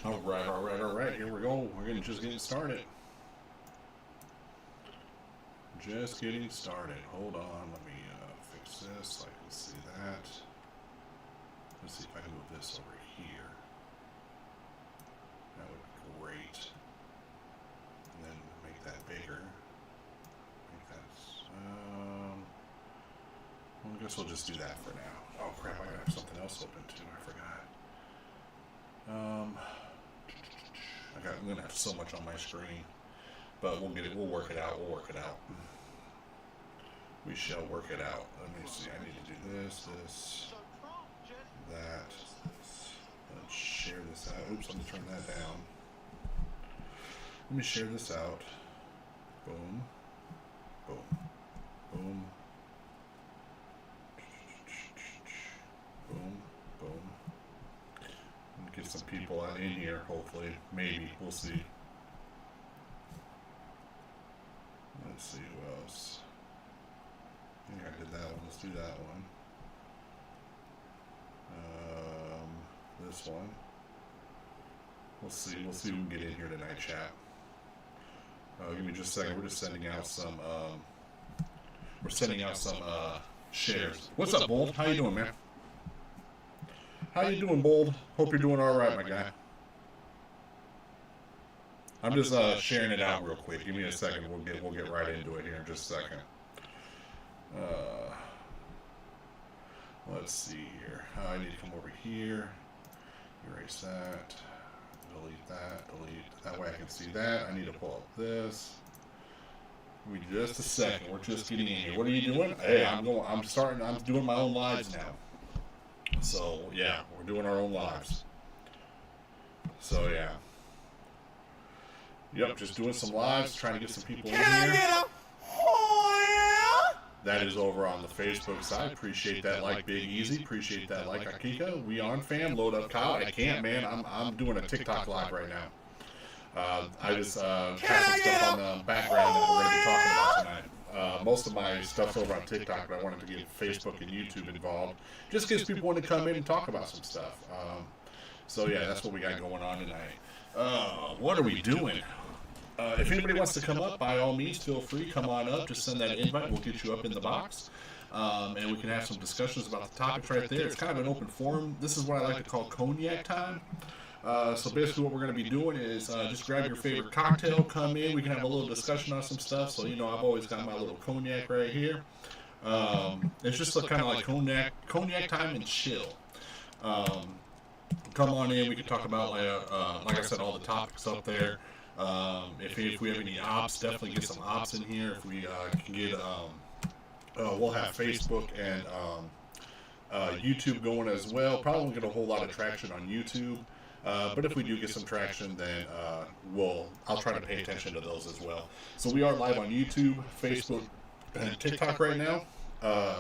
All right. Here we go. We're just getting started. Just getting started. Hold on. Let me fix this so I can see that. Let's see if I can move this over here. That would be great. And then make that bigger. Make that. Well, I guess we'll just do that for now. Oh crap! I gotta have something else open too. I forgot. I'm gonna have so much on my screen, but we'll get it. We'll work it out. We shall work it out. Let me see. I need to do this, that. Let's share this out. Oops, let me turn that down. Let me share this out. Boom, boom, boom, boom, boom. Get some people out in here, hopefully. Maybe. We'll see. Let's see who else. I think I did that one. Let's do that one. This one. We'll see who can get in here tonight, chat. Give me just a second. We're just sending out some shares. What's up, Bold? How you doing, man? How you doing, Bold? Hope you're doing all right, my guy. I'm just sharing it out real quick. Give me a second. We'll get right into it here in just a second. Let's see here. I need to come over here. Erase that. Delete that. Delete. That way I can see that. I need to pull up this. Give me just a second. We're just getting in here. What are you doing? Hey, I'm doing my own lives now. So, yeah, we're doing our own lives. So, yeah. Yep, just doing some lives, trying to get some people in here. That is over on the Facebook side. Appreciate that like, Big Easy. Appreciate that like, Akika. We on, fam. Load up, Kyle. I can't, man. I'm doing a TikTok live right now. I just have some stuff on the background that we're going to be talking about tonight. Most of my stuff's over on TikTok, but I wanted to get Facebook and YouTube involved. Just gives people want to come in and talk about some stuff. So yeah, that's what we got going on tonight. What are we doing? If anybody wants to come up, by all means, feel free. Come on up. Just send that invite. We'll get you up in the box. And we can have some discussions about the topics right there. It's kind of an open forum. This is what I like to call cognac time. So basically what we're going to be doing is just grab your favorite cocktail, come in, we can have a little discussion on some stuff. So, you know, I've always got my little cognac right here. It's just kind of like cognac time and chill. Come on in, we can talk about, like I said, all the topics up there. If we have any ops, definitely get some ops in here. If we can get, we'll have Facebook and YouTube going as well. Probably won't get a whole lot of traction on YouTube. But if we do get some traction, then I'll try to pay attention to those as well. So we are live on YouTube, Facebook, and TikTok right now.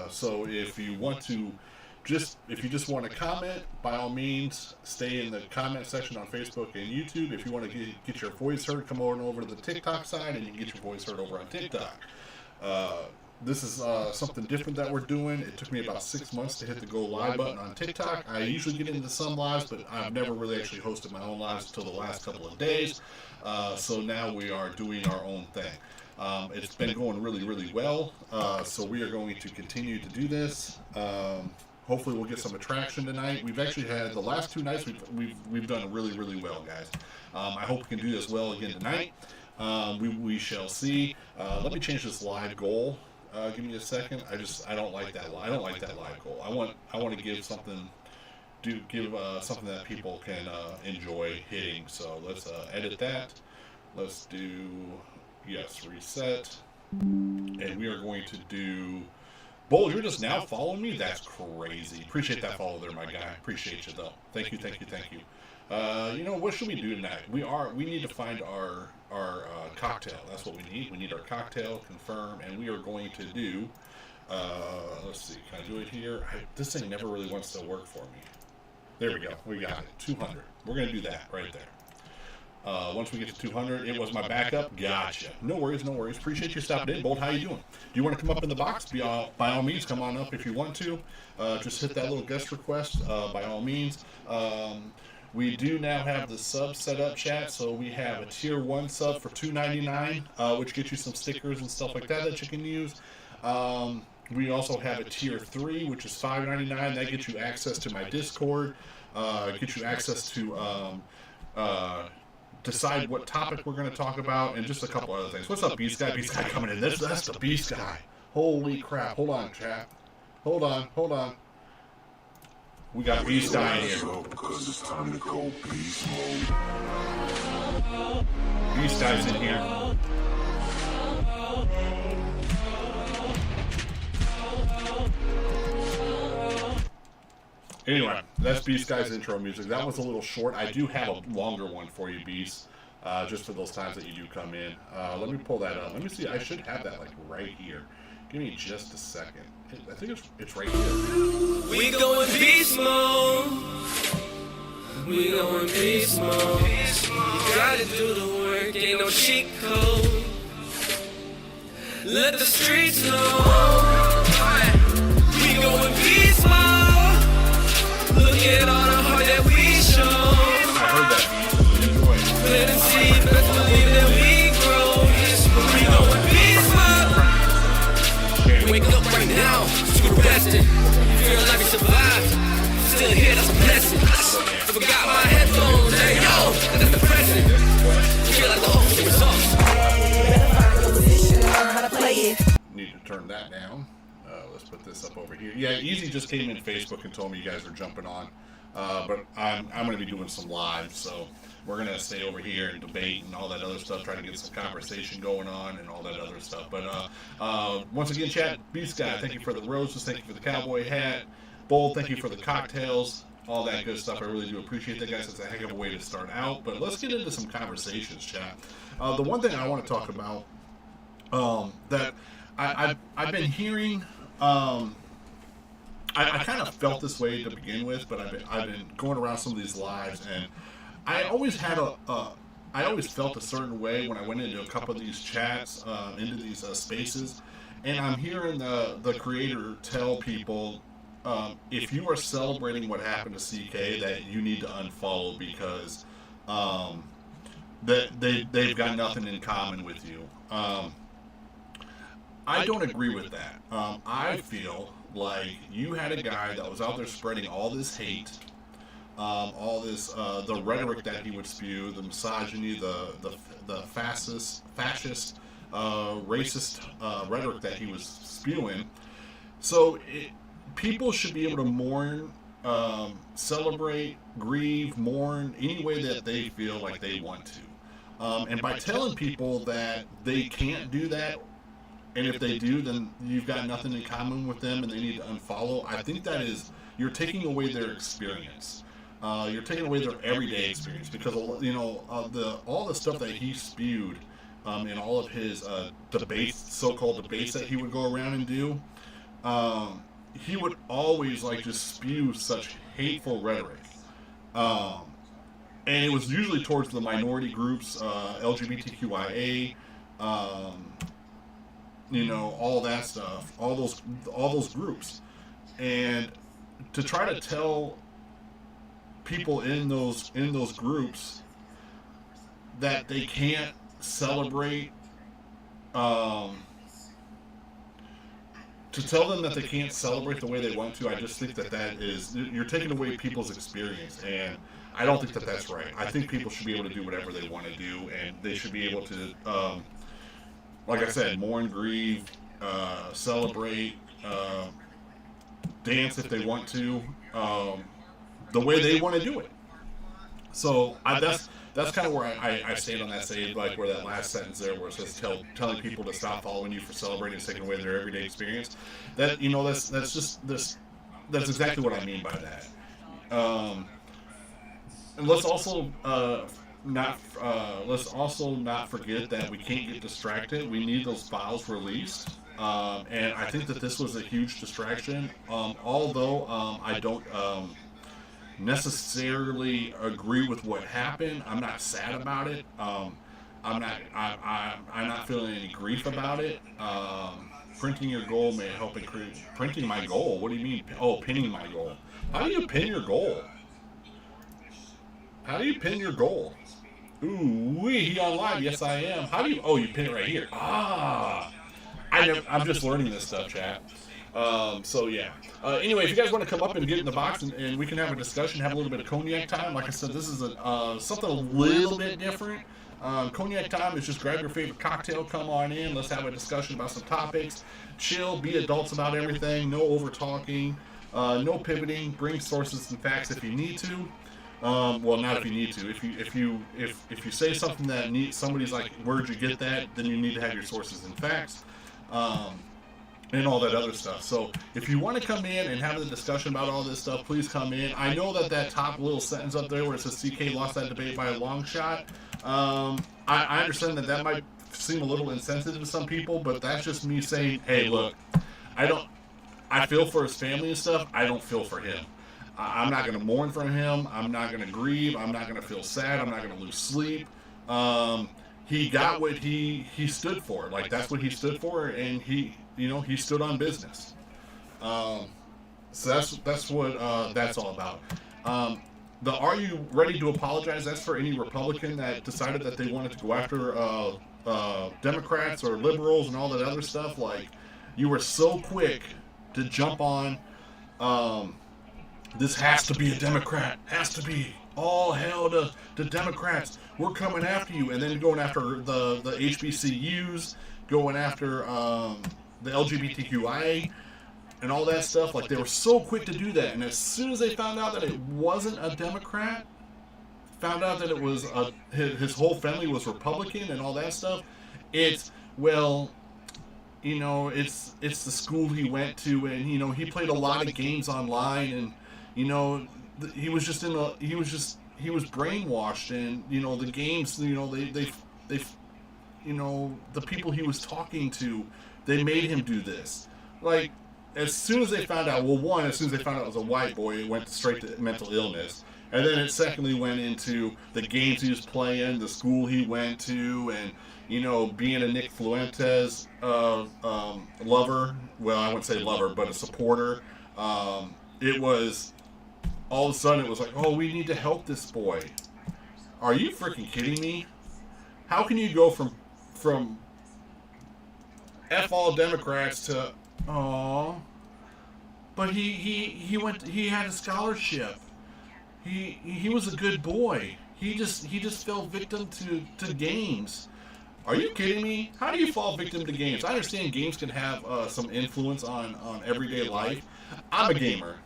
So if you just want to comment, by all means, stay in the comment section on Facebook and YouTube. If you want to get your voice heard, come on over to the TikTok side, and you can get your voice heard over on TikTok. This is something different that we're doing. It took me about 6 months to hit the go live button on TikTok. I usually get into some lives, but I've never really actually hosted my own lives until the last couple of days. So now we are doing our own thing. It's been going really, really well. So we are going to continue to do this. Hopefully we'll get some attraction tonight. We've actually had the last 2 nights we've done really, really well, guys. I hope we can do this well again tonight. We shall see. Let me change this live goal. Give me a second. I don't like that. I don't like that live goal. I want to give something. Something that people can enjoy hitting. So let's edit that. Let's do reset, and we are going to do. Bull, you're just now following me? That's crazy. Appreciate that follow there, my guy. Appreciate you though. Thank you. You know, what should we do tonight? We need to find our cocktail. That's what we need. We need our cocktail, confirm, and we are going to do, let's see, can I do it here? This thing never really wants to work for me. There we go. We got it. 200. We're going to do that right there. Once we get to 200, it was my backup. Gotcha. No worries, no worries. Appreciate you stopping in. Bolt, how you doing? Do you want to come up in the box? By all means, come on up if you want to. Just hit that little guest request by all means. We do now have the sub set up, chat. So we have a tier 1 sub for $2.99, which gets you some stickers and stuff like that you can use. We also have a tier 3, which is $5.99. That gets you access to my Discord, gets you access to decide what topic we're going to talk about, and just a couple other things. What's up, Beast Guy? Beast Guy coming in. That's the Beast Guy. Holy crap. Hold on, chat. Hold on. We got Beast Guy in here. Because it's time to go beast mode. Beast Guy's in here. Anyway, that's Beast Guy's intro music. That was a little short. I do have a longer one for you, Beast, just for those times that you do come in. Let me pull that up. Let me see. I should have that like right here. Give me just a second. I think it's right here. We going beast mode. We going beast mode. You gotta do the work, ain't no cheat code. Let the streets know. We going beast mode. Look at all the heart that we show. I heard that. Enjoy. Let them see, best believe that we grow. We going beast mode. Wake up right now, you rested. Feel like we survived. Still here, that's a blessing. I forgot my headphones. Hey yo, that's the present. Feel like the whole results. Better find your position, learn how to play it. Need to turn that down. Let's put this up over here. Yeah, Easy just came in Facebook and told me you guys are jumping on. But I'm going to be doing some live, so we're going to stay over here and debate and all that other stuff, trying to get some conversation going on and all that other stuff. But once again, chat, Beast Guy, thank you for the roses, thank you for the cowboy hat. Bold, thank you for the cocktails, all that good stuff. I really do appreciate that, guys. It's a heck of a way to start out. But let's get into some conversations, chat. The one thing I want to talk about that I've been hearing... I kind of felt this way to begin with, but I've been going around some of these lives, and I always had I always felt a certain way when I went into a couple of these chats, into these spaces, and I'm hearing the creator tell people, if you are celebrating what happened to CK, that you need to unfollow because that they've got nothing in common with you. I don't agree with that. I feel like you had a guy that was out there spreading all this hate, all this, the rhetoric that he would spew, the misogyny, the fascist, racist rhetoric that he was spewing. So people should be able to mourn, celebrate, grieve, mourn any way that they feel like they want to. And by telling people that they can't do that, and if they do, then you've got nothing in common with them and they need to unfollow, I think that is, you're taking away their experience. You're taking away their everyday experience, because, you know, all the stuff that he spewed in all of his debates, so-called debates that he would go around and do, he would always like just spew such hateful rhetoric. And it was usually towards the minority groups, LGBTQIA, you know, all that stuff, all those groups, and to try to tell people in those groups that they can't celebrate, to tell them that they can't celebrate the way they want to, I just think that is, you're taking away people's experience, and I don't think that that's right. I think people should be able to do whatever they want to do, and they should be able to, like I said, mourn, grieve, celebrate, dance if they want to, the way they want to do it. So that's kind of where I stand on that stage, like where that last sentence there, where it says telling people to stop following you for celebrating and taking away their everyday experience. That, you know, that's exactly what I mean by that. And let's also not forget that we can't get distracted. We need those files released, and I think that this was a huge distraction. Although I don't, necessarily agree with what happened. I'm not sad about it. I'm not feeling any grief about it. Printing your goal may help increase. Printing my goal? What do you mean? Oh, pinning my goal. How do you pin your goal? How do you pin your goal? Ooh, he on live. Yes, I am. How do you? Oh, you pin it right here. Ah, I'm just learning this stuff, chat. So yeah. Anyway, if you guys want to come up and get in the box and we can have a discussion, have a little bit of cognac time. Like I said, this is something a little bit different. Cognac time is just grab your favorite cocktail, come on in, let's have a discussion about some topics, chill, be adults about everything, no over talking, no pivoting, bring sources and facts if you need to. Well, not if you need to. If you say something that somebody's like, where'd you get that? Then you need to have your sources and facts, and all that other stuff. So if you want to come in and have a discussion about all this stuff, please come in. I know that top little sentence up there where it says CK lost that debate by a long shot. I understand that might seem a little insensitive to some people, but that's just me saying, hey, look, I feel for his family and stuff. I don't feel for him. I'm not going to mourn for him. I'm not going to grieve. I'm not going to feel sad. I'm not going to lose sleep. He got what he stood for. Like, that's what he stood for, and he stood on business. So that's what that's all about. Are you ready to apologize? That's for any Republican that decided that they wanted to go after Democrats or liberals and all that other stuff. Like, you were so quick to jump on, this has to be a Democrat, has to be all hell to Democrats. We're coming after you, and then going after the HBCUs, going after the LGBTQIA and all that stuff. Like, they were so quick to do that, and as soon as they found out that it wasn't a Democrat, found out that it was his whole family was Republican and all that stuff, it's, well, it's the school he went to, and he played a lot of games online, and he was brainwashed, and the games, they the people he was talking to, they made him do this. Like, as soon as they found out, as soon as they found out it was a white boy, it went straight to mental illness. And then it secondly went into the games he was playing, the school he went to, and, being a Nick Fuentes lover. Well, I wouldn't say lover, but a supporter. It was, all of a sudden, it was like, oh, we need to help this boy. Are you freaking kidding me? How can you go from F all Democrats to, oh, but he had a scholarship. He was a good boy. He just fell victim to games. Are you kidding me? How do you fall victim to games? I understand games can have some influence on everyday life. I'm a gamer.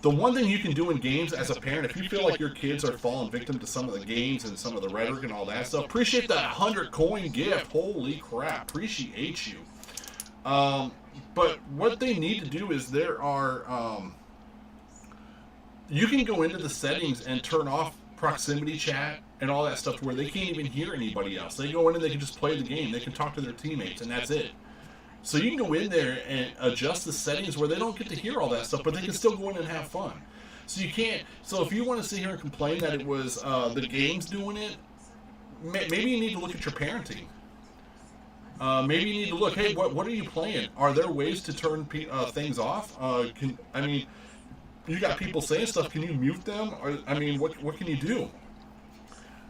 The one thing you can do in games as a parent, if you feel like your kids are falling victim to some of the games and some of the rhetoric and all that stuff, appreciate that 100 coin gift. Holy crap. Appreciate you. But what they need to do is there are, you can go into the settings and turn off proximity chat and all that stuff to where they can't even hear anybody else. They go in and they can just play the game. They can talk to their teammates, and that's it. So you can go in there and adjust the settings where they don't get to hear all that stuff, but they can still go in and have fun. So you can't. So if you want to sit here and complain that it was the games doing it, maybe you need to look at your parenting. Maybe you need to look. Hey, what are you playing? Are there ways to turn things off? You got people saying stuff. Can you mute them? Or, what can you do?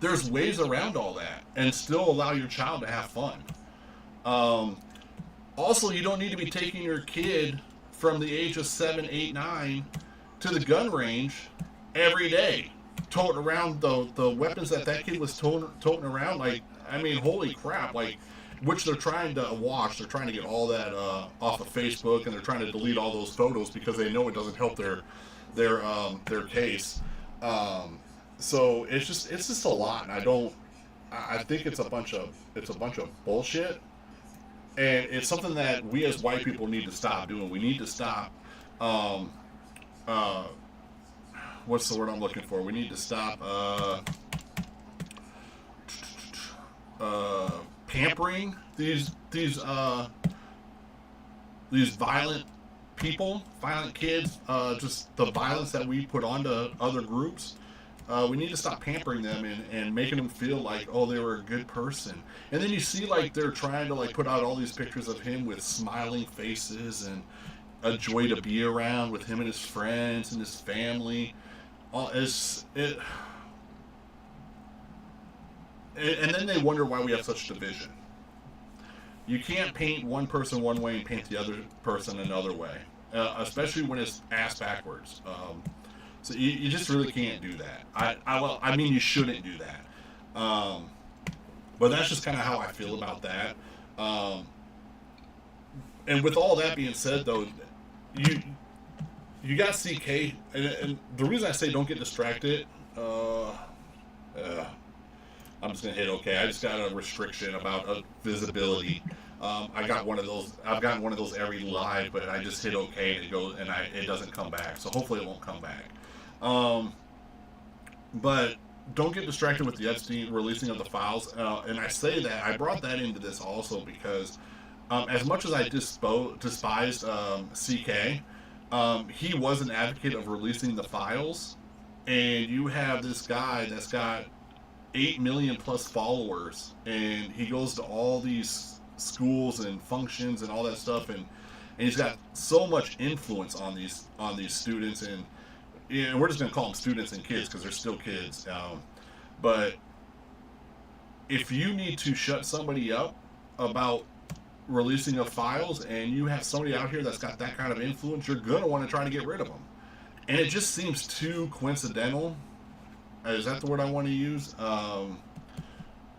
There's ways around all that and still allow your child to have fun. Also, you don't need to be taking your kid from the age of 7, 8, 9 to the gun range every day, toting around the weapons that kid was toting around. Like, holy crap! Like, which they're trying to wash. They're trying to get all that off of Facebook, and they're trying to delete all those photos because they know it doesn't help their case. So it's just a lot, and I think it's a bunch of bullshit. And it's something that we as white people need to stop doing. We need to stop, what's the word I'm looking for? We need to stop, pampering these violent people, violent kids, just the violence that we put onto other groups. We need to stop pampering them and making them feel like, oh, they were a good person. And then you see like they're trying to like put out all these pictures of him with smiling faces and a joy to be around with him and his friends and his family. And then they wonder why we have such division. You can't paint one person one way and paint the other person another way, especially when it's ass backwards. So you just really can't do that. I mean, you shouldn't do that. But that's just kind of how I feel about that. And with all that being said, though, you got CK, and the reason I say don't get distracted, I'm just gonna hit OK. I just got a restriction about visibility. I got one of those. I've gotten one of those every live, but I just hit OK and it goes, and it doesn't come back. So hopefully it won't come back. But don't get distracted with the Epstein releasing of the files. And I say that I brought that into this also because as much as I despised CK, he was an advocate of releasing the files. And you have this guy that's got 8 million plus followers, and he goes to all these schools and functions and all that stuff, and he's got so much influence on these students, and we're just gonna call them students and kids because they're still kids. But if you need to shut somebody up about releasing of files, and you have somebody out here that's got that kind of influence, you're gonna want to try to get rid of them. And it just seems too coincidental. Is that the word I want to use?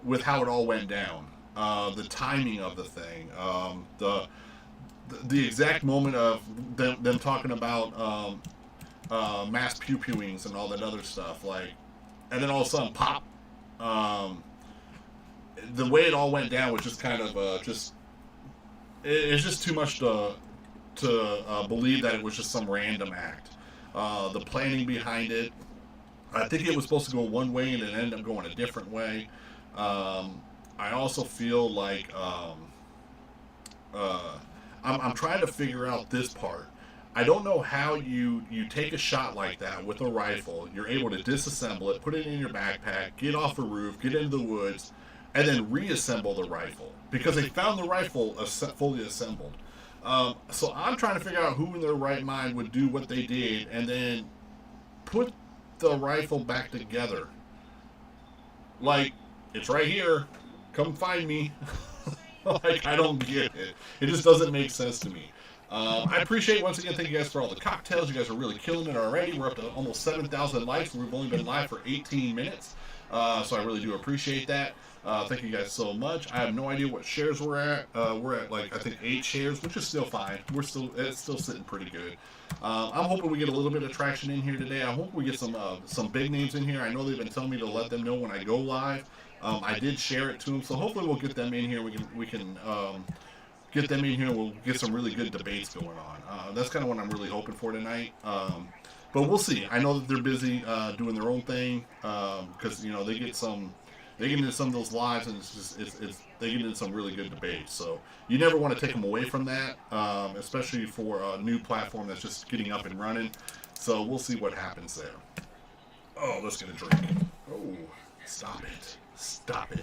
With how it all went down, the timing of the thing, the exact moment of them talking about mass pew-pewings and all that other stuff, like, and then all of a sudden pop. The way it all went down was just kind of it's just too much to believe that it was just some random act. The planning behind it, I think it was supposed to go one way and it ended up going a different way. I also feel like I'm trying to figure out this part. I don't know how you take a shot like that with a rifle, you're able to disassemble it, put it in your backpack, get off a roof, get into the woods, and then reassemble the rifle. Because they found the rifle fully assembled. So I'm trying to figure out who in their right mind would do what they did and then put the rifle back together. Like, it's right here, come find me. Like, I don't get it. It just doesn't make sense to me. I appreciate, once again, thank you guys for all the cocktails. You guys are really killing it already. We're up to almost 7,000 likes, and we've only been live for 18 minutes. So I really do appreciate that. Thank you guys so much. I have no idea what shares we're at. We're at, like, I think 8 shares, which is still fine. It's still sitting pretty good. I'm hoping we get a little bit of traction in here today. I hope we get some big names in here. I know they've been telling me to let them know when I go live. I did share it to them, so hopefully we'll get them in here. We can get them in here, and we'll get some really good debates going on. That's kind of what I'm really hoping for tonight. But we'll see. I know that they're busy doing their own thing because they get into some of those lives, and they get into some really good debates. So you never want to take them away from that, especially for a new platform that's just getting up and running. So we'll see what happens there. Oh, let's get a drink. Oh, stop it. Stop it.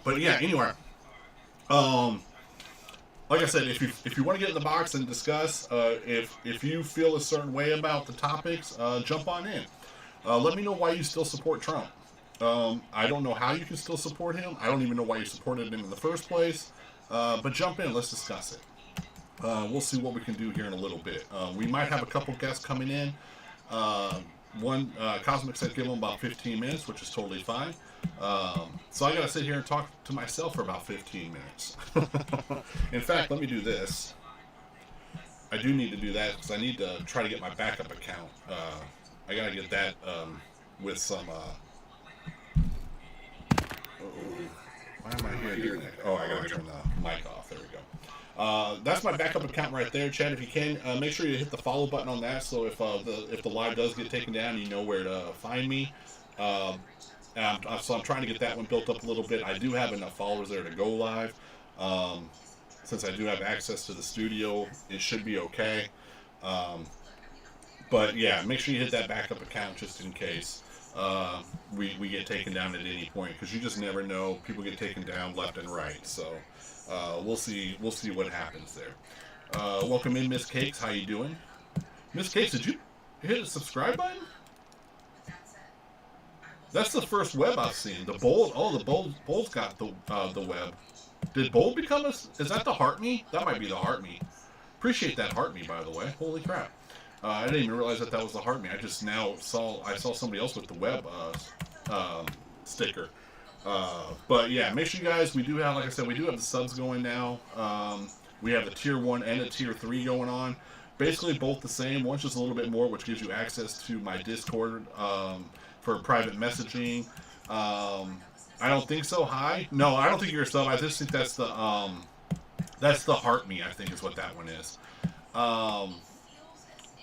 But yeah, anyway. Like I said, if you want to get in the box and discuss, if you feel a certain way about the topics, jump on in. Let me know why you still support Trump. I don't know how you can still support him. I don't even know why you supported him in the first place. But jump in, let's discuss it. We'll see what we can do here in a little bit. We might have a couple guests coming in. One, Cosmic said give him about 15 minutes, which is totally fine. So I gotta sit here and talk to myself for about 15 minutes. In fact, let me do this. I do need to do that because I need to try to get my backup account. I gotta get that with some. Why am I here doing that? Oh, I gotta turn the mic off. There we go. That's my backup account right there, Chad. If you can, make sure you hit the follow button on that. So if the live does get taken down, you know where to find me. So I'm trying to get that one built up a little bit. I do have enough followers there to go live. Since I do have access to the studio, it should be okay. But yeah, make sure you hit that backup account just in case we get taken down at any point, because you just never know. People get taken down left and right. So we'll see what happens there. Welcome in, Miss Cakes. How you doing? Miss Cakes, did you hit the subscribe button? That's the first web I've seen. The Bold. Oh, the Bold's got the web. Did Bold become a? Is that the Heart Me? That might be the Heart Me. Appreciate that Heart Me, by the way. Holy crap! I didn't even realize that was the Heart Me. I just now saw somebody else with the web sticker. But yeah, make sure you guys. We do have, like I said, we do have the subs going now. We have the tier 1 and a tier 3 going on. Basically both the same. One's just a little bit more, which gives you access to my Discord for private messaging. I don't think so. Hi. No, I don't think you're a sub. I just think that's the Heart Me, I think is what that one is.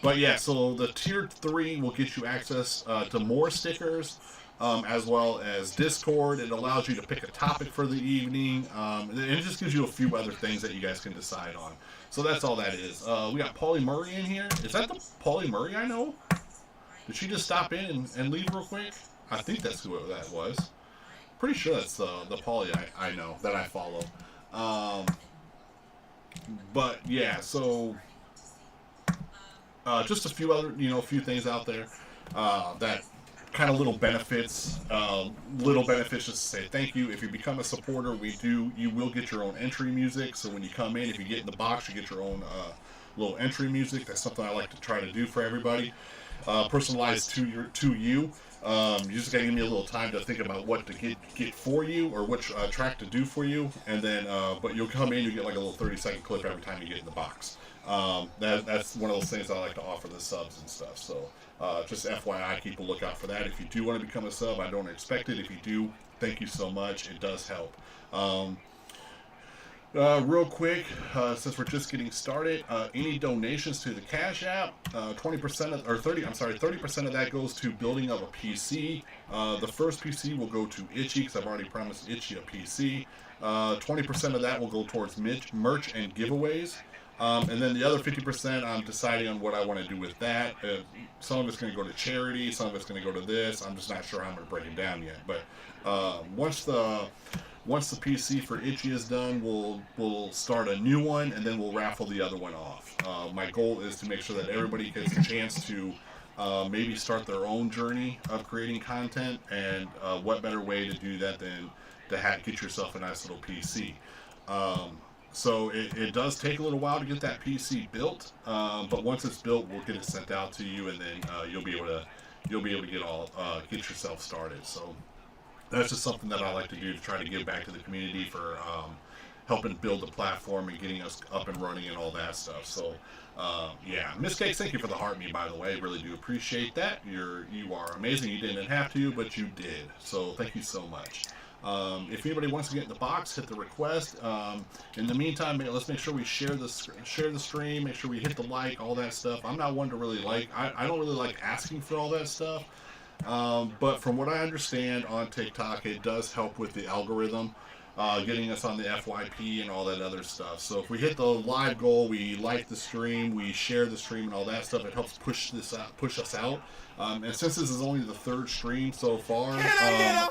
But yeah, so the tier 3 will get you access to more stickers, as well as Discord. It allows you to pick a topic for the evening, and it just gives you a few other things that you guys can decide on. So that's all that is. We got Polly Murray in here. Is that the Polly Murray I know? Did she just stop in and leave real quick? I think that's who that was. Pretty sure that's the Polly I know, that I follow. But yeah, so just a few other, a few things out there that kind of little benefits just to say thank you. If you become a supporter, you will get your own entry music. So when you come in, if you get in the box, you get your own little entry music. That's something I like to try to do for everybody. Personalized to you. You just gotta give me a little time to think about what to get for you, or which track to do for you, and then but you'll come in, you get like a little 30-second clip every time you get in the box. That's one of those things I like to offer the subs and stuff. So just FYI, keep a lookout for that. If you do want to become a sub, I don't expect it. If you do, thank you so much. It does help. Real quick, since we're just getting started, any donations to the Cash App, 30% of that goes to building of a PC. The first PC will go to Itchy, because I've already promised Itchy a PC. 20% of that will go towards merch and giveaways. And then the other 50%, I'm deciding on what I want to do with that. Some of it's going to go to charity, some of it's going to go to this. I'm just not sure how I'm going to break it down yet. But once the PC for Itchy is done, we'll start a new one, and then we'll raffle the other one off. My goal is to make sure that everybody gets a chance to maybe start their own journey of creating content, and what better way to do that than to get yourself a nice little PC. So it does take a little while to get that PC built, but once it's built, we'll get it sent out to you, and then you'll be able to get yourself started. So that's just something that I like to do to try to give back to the community for helping build the platform and getting us up and running and all that stuff. So yeah, Miss Cakes, thank you for the Heart Me, by the way. Really do appreciate that. You are amazing. You didn't have to, but you did. So thank you so much. If anybody wants to get in the box, hit the request. In the meantime, let's make sure we share the stream. Make sure we hit the like, all that stuff. I'm not one to really like. I don't really like asking for all that stuff. But from what I understand on TikTok, it does help with the algorithm, getting us on the FYP and all that other stuff. So if we hit the live goal, we like the stream, we share the stream and all that stuff, it helps push us out. And since this is only the 3rd stream so far,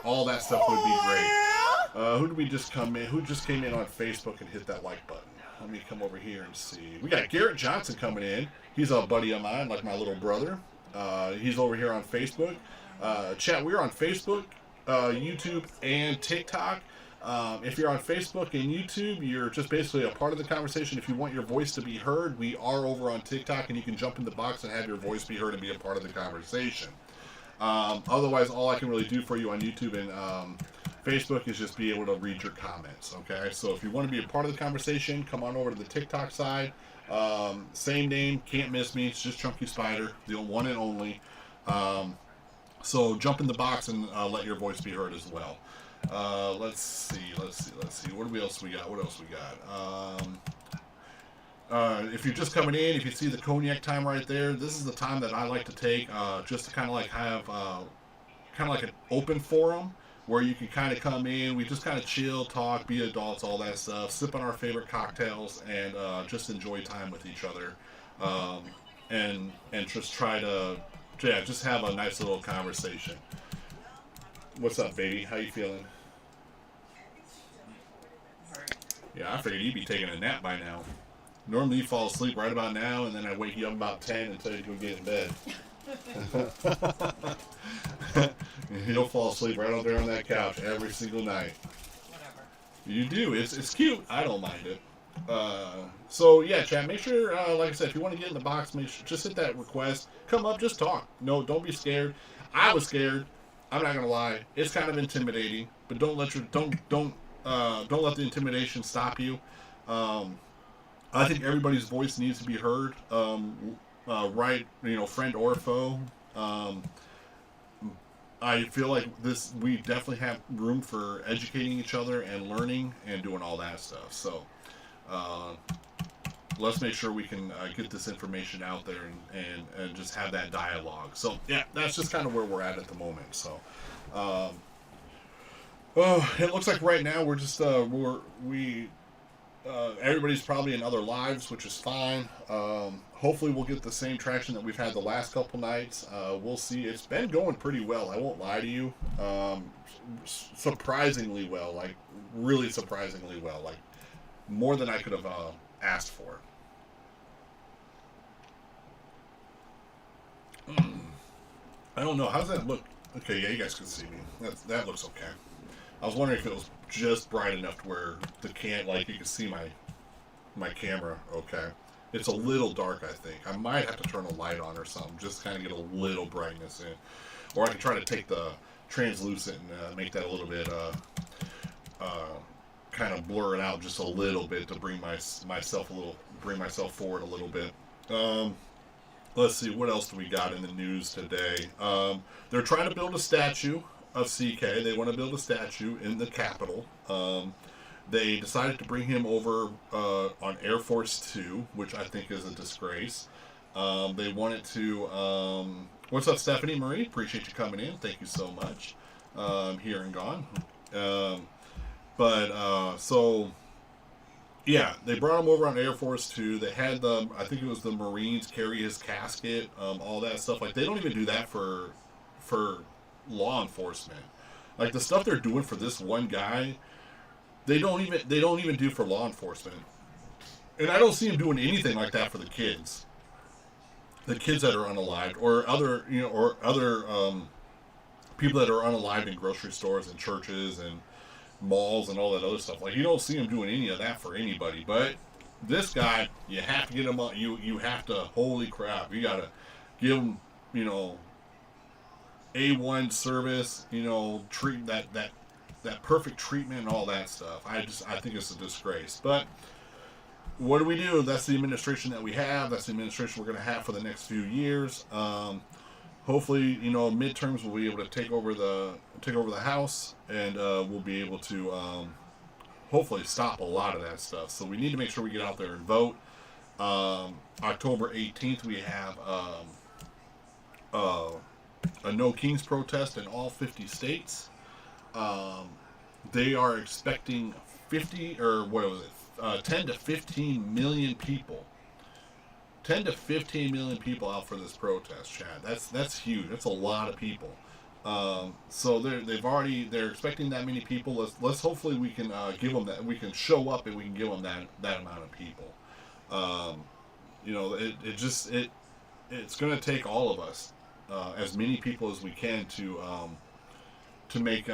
all that stuff would be great. Who did we just come in? Who just came in on Facebook and hit that like button? Let me come over here and see. We got Garrett Johnson coming in. He's a buddy of mine, like my little brother. He's over here on Facebook. Chat, we're on Facebook, YouTube, and TikTok. If you're on Facebook and YouTube, you're just basically a part of the conversation. If you want your voice to be heard, we are over on TikTok, and you can jump in the box and have your voice be heard and be a part of the conversation. Otherwise, all I can really do for you on YouTube and Facebook is just be able to read your comments, okay? So if you want to be a part of the conversation, come on over to the TikTok side. Same name, can't miss me. It's just Chunky Spider, the one and only. So jump in the box and let your voice be heard as well. Let's see. What else we got? If you're just coming in, if you see the cognac time right there, this is the time that I like to take just to kind of like have kind of like an open forum where you can kind of come in. We just kind of chill, talk, be adults, all that stuff, sip on our favorite cocktails, and just enjoy time with each other, and just try to, yeah, just have a nice little conversation. What's up, baby? How you feeling? Yeah, I figured you'd be taking a nap by now. Normally you fall asleep right about now, and then I wake you up about 10 and tell you to go get in bed. You'll fall asleep right out there on that couch every single night. Whatever. You do. It's cute. I don't mind it. So yeah, chat. Make sure, like I said, if you want to get in the box, make sure just hit that request. Come up, just talk. No, don't be scared. I was scared. I'm not gonna lie. It's kind of intimidating, but don't let the intimidation stop you. I think everybody's voice needs to be heard. Right, friend or foe. I feel like we definitely have room for educating each other and learning and doing all that stuff. So let's make sure we can get this information out there and just have that dialogue. So yeah, that's just kind of where we're at the moment. So it looks like right now we're just everybody's probably in other lives, which is fine. Hopefully we'll get the same traction that we've had the last couple nights. We'll see. It's been going pretty well. I won't lie to you. Surprisingly well, like really surprisingly well, like more than I could have asked for. I don't know. How's that look? Okay, yeah, you guys can see me. That looks okay. I was wondering if it was just bright enough to where you can see my camera. Okay, it's a little dark. I think I might have to turn a light on or something, just kind of get a little brightness in, or I can try to take the translucent and make that a little bit kind of blur it out just a little bit to bring myself forward a little bit. Let's see, what else do we got in the news today? They're trying to build a statue of CK. They want to build a statue in the Capitol. They decided to bring him over on Air Force 2, which I think is a disgrace. They wanted to... what's up, Stephanie Marie? Appreciate you coming in. Thank you so much. Here and gone. So... Yeah, they brought him over on Air Force 2. They had I think it was the Marines carry his casket, all that stuff. Like, they don't even do that for law enforcement. Like, the stuff they're doing for this one guy, they don't even do for law enforcement. And I don't see him doing anything like that for the kids. The kids that are unalived, or other people that are unalived in grocery stores and churches and malls and all that other stuff. Like, you don't see him doing any of that for anybody. But this guy, you have to get him on. You have to. Holy crap! You gotta give him, A1 service. Treat that perfect treatment and all that stuff. I think it's a disgrace. But what do we do? That's the administration that we have. That's the administration we're going to have for the next few years. Hopefully, midterms we'll be able to take over the House, and we'll be able to hopefully stop a lot of that stuff. So we need to make sure we get out there and vote. October 18th, we have a No Kings protest in all 50 states. They are expecting 10 to 15 million people. 10 to 15 million people out for this protest, Chad. That's huge. That's a lot of people. So they're expecting that many people. Let's hopefully we can give them that. We can show up and we can give them that amount of people. It's going to take all of us, as many people as we can to make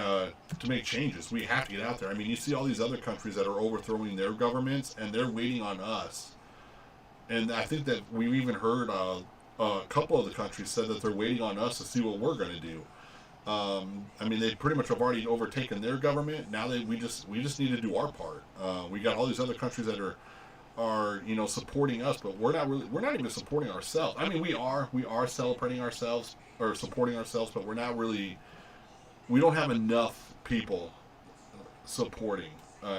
changes. We have to get out there. I mean, you see all these other countries that are overthrowing their governments, and they're waiting on us. And I think that we've even heard a couple of the countries said that they're waiting on us to see what we're going to do. I mean, they pretty much have already overtaken their government. Now we just need to do our part. We got all these other countries that are supporting us, but we're not even supporting ourselves. I mean, we are celebrating ourselves or supporting ourselves, but we don't have enough people supporting.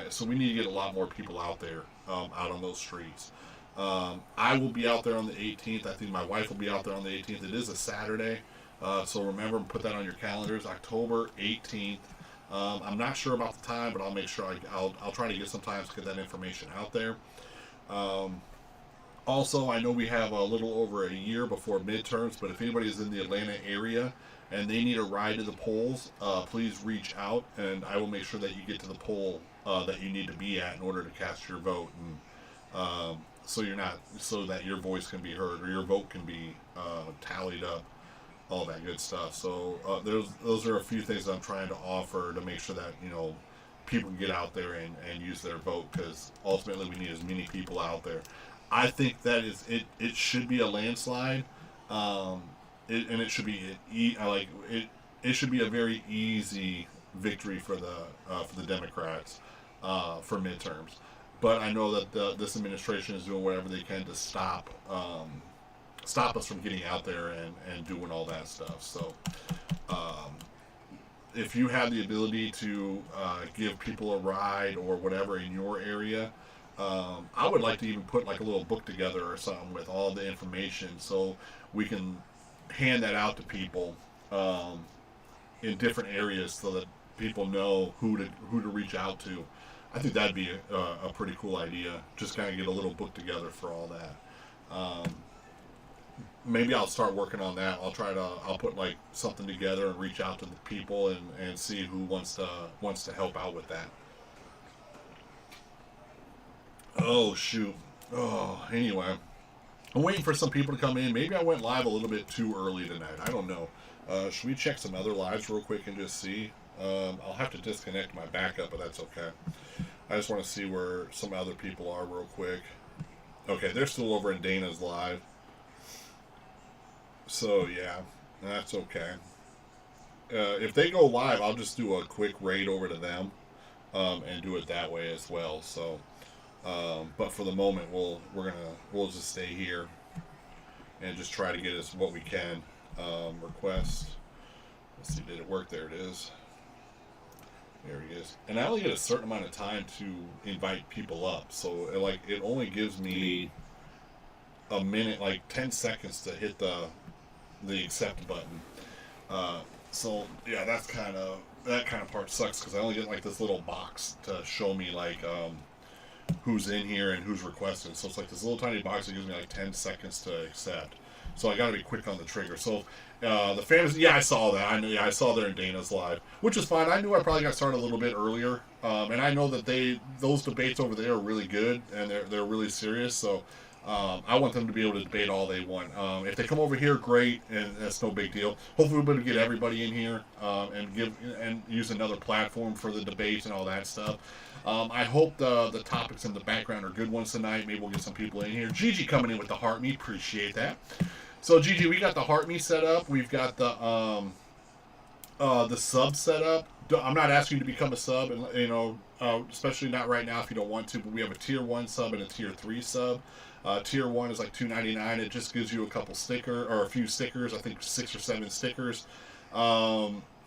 So we need to get a lot more people out there, out on those streets. I will be out there on the 18th. I think my wife will be out there on the 18th. It is a Saturday. So remember, put that on your calendars, October 18th. I'm not sure about the time, but I'll make sure I'll try to get some time to get that information out there. Also, I know we have a little over a year before midterms, but if anybody is in the Atlanta area and they need a ride to the polls, please reach out, and I will make sure that you get to the poll that you need to be at in order to cast your vote, and so that your voice can be heard or your vote can be tallied up, all that good stuff. So those are a few things that I'm trying to offer to make sure that people can get out there and use their vote, because ultimately we need as many people out there. I think that it should be a landslide, and it should be it should be a very easy victory for the Democrats for midterms. But I know that this administration is doing whatever they can to stop us from getting out there and doing all that stuff. So if you have the ability to give people a ride or whatever in your area, I would like to even put like a little book together or something with all the information, so we can hand that out to people in different areas, so that people know who to reach out to. I think that'd be a pretty cool idea. Just kind of get a little book together for all that. Maybe I'll start working on that. I'll put like something together and reach out to the people and see who wants to help out with that. Oh shoot. Oh, anyway, I'm waiting for some people to come in. Maybe I went live a little bit too early tonight. I don't know. Should we check some other lives real quick and just see? I'll have to disconnect my backup, but that's okay. I just want to see where some other people are real quick. Okay, they're still over in Dana's live. So yeah, that's okay. If they go live, I'll just do a quick raid over to them and do it that way as well. So. But for the moment, we'll just stay here and just try to get us what we can. Request. Let's see, did it work? There it is. There he is. And I only get a certain amount of time to invite people up, so it only gives me a minute, like 10 seconds to hit the accept button. So yeah, that kind of part sucks, because I only get like this little box to show me like who's in here and who's requested. So it's like this little tiny box that gives me like 10 seconds to accept. So I got to be quick on the trigger. So the fantasy, yeah, I saw that. I saw there in Dana's live, which is fine. I knew I probably got started a little bit earlier, and I know that those debates over there are really good and they're really serious. So I want them to be able to debate all they want. If they come over here, great, and that's no big deal. Hopefully we'll be able to get everybody in here and use another platform for the debates and all that stuff. I hope the topics in the background are good ones tonight. Maybe we'll get some people in here. Gigi coming in with the heart meat. Appreciate that. So Gigi, we got the heart meat set up. We've got the sub set up. I'm not asking you to become a sub, and especially not right now if you don't want to. But we have a tier 1 sub and a tier 3 sub. Tier 1 is like $2.99. It just gives you a few stickers. I think 6 or 7 stickers.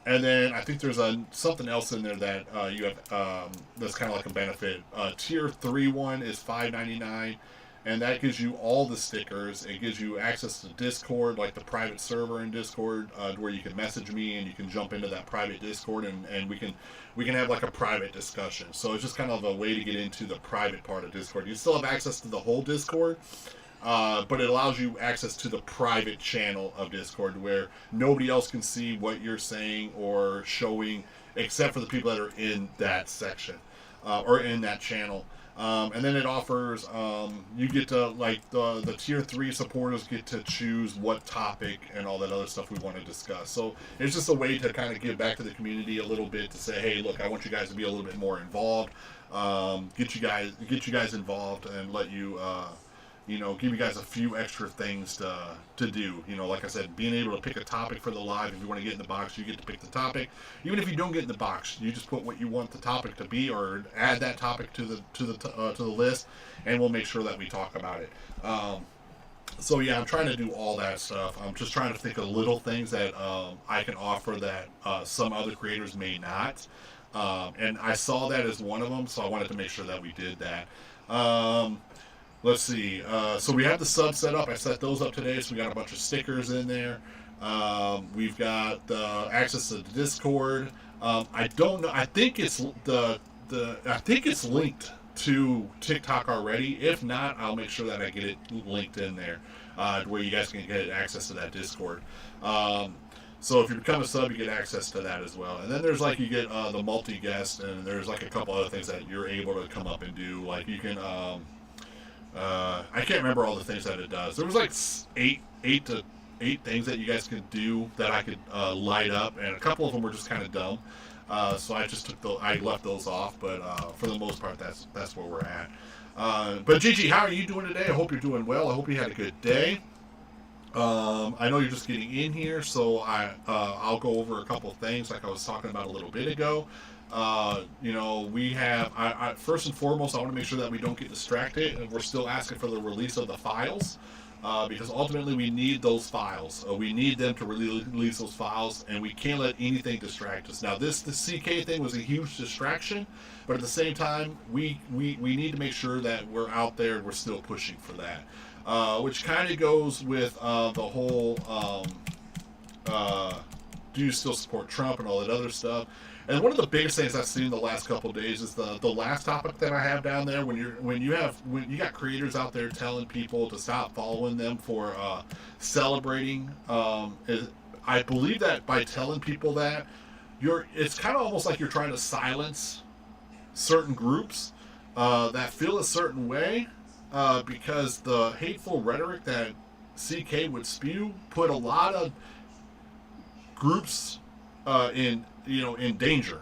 And then I think there's something else in there that you have that's kind of like a benefit. Tier 3 one is $5.99, and that gives you all the stickers. It gives you access to Discord, like the private server in Discord, where you can message me and you can jump into that private Discord, and we can have like a private discussion. So it's just kind of a way to get into the private part of Discord. You still have access to the whole Discord, but it allows you access to the private channel of Discord, where nobody else can see what you're saying or showing, except for the people that are in that section or in that channel. And then it offers, you get to, like, the tier 3 supporters get to choose what topic and all that other stuff we want to discuss. So it's just a way to kind of give back to the community a little bit, to say, hey, look, I want you guys to be a little bit more involved, get you guys involved, and let you, give you guys a few extra things to do. Like I said, being able to pick a topic for the live. If you want to get in the box, you get to pick the topic. Even if you don't get in the box, you just put what you want the topic to be, or add that topic to the list, and we'll make sure that we talk about it. So yeah, I'm trying to do all that stuff. I'm just trying to think of little things that I can offer that some other creators may not. And I saw that as one of them, so I wanted to make sure that we did that. Let's see. So we have the sub set up. I set those up today, so we got a bunch of stickers in there. We've got access to the Discord. I don't know. I think it's I think it's linked to TikTok already. If not, I'll make sure that I get it linked in there, where you guys can get access to that Discord. So if you become a sub, you get access to that as well. And then there's like, you get the multi-guest, and there's like a couple other things that you're able to come up and do. Like you can, I can't remember all the things that it does. There was like eight things that you guys could do that I could light up, and a couple of them were just kind of dumb. So I just I left those off, but for the most part, that's where we're at. But Gigi, how are you doing today? I hope you're doing well. I hope you had a good day. I know you're just getting in here, so I'll go over a couple of things like I was talking about a little bit ago. We have, first and foremost, I want to make sure that we don't get distracted, and we're still asking for the release of the files, because ultimately we need those files. We need them to release those files, and we can't let anything distract us. Now, the CK thing was a huge distraction, but at the same time, we need to make sure that we're out there and we're still pushing for that. Which kind of goes with the whole do you still support Trump and all that other stuff. And one of the biggest things I've seen the last couple of days is the last topic that I have down there. When you got creators out there telling people to stop following them for celebrating, I believe that by telling people that, it's kind of almost like you're trying to silence certain groups that feel a certain way. Because the hateful rhetoric that CK would spew put a lot of groups in danger.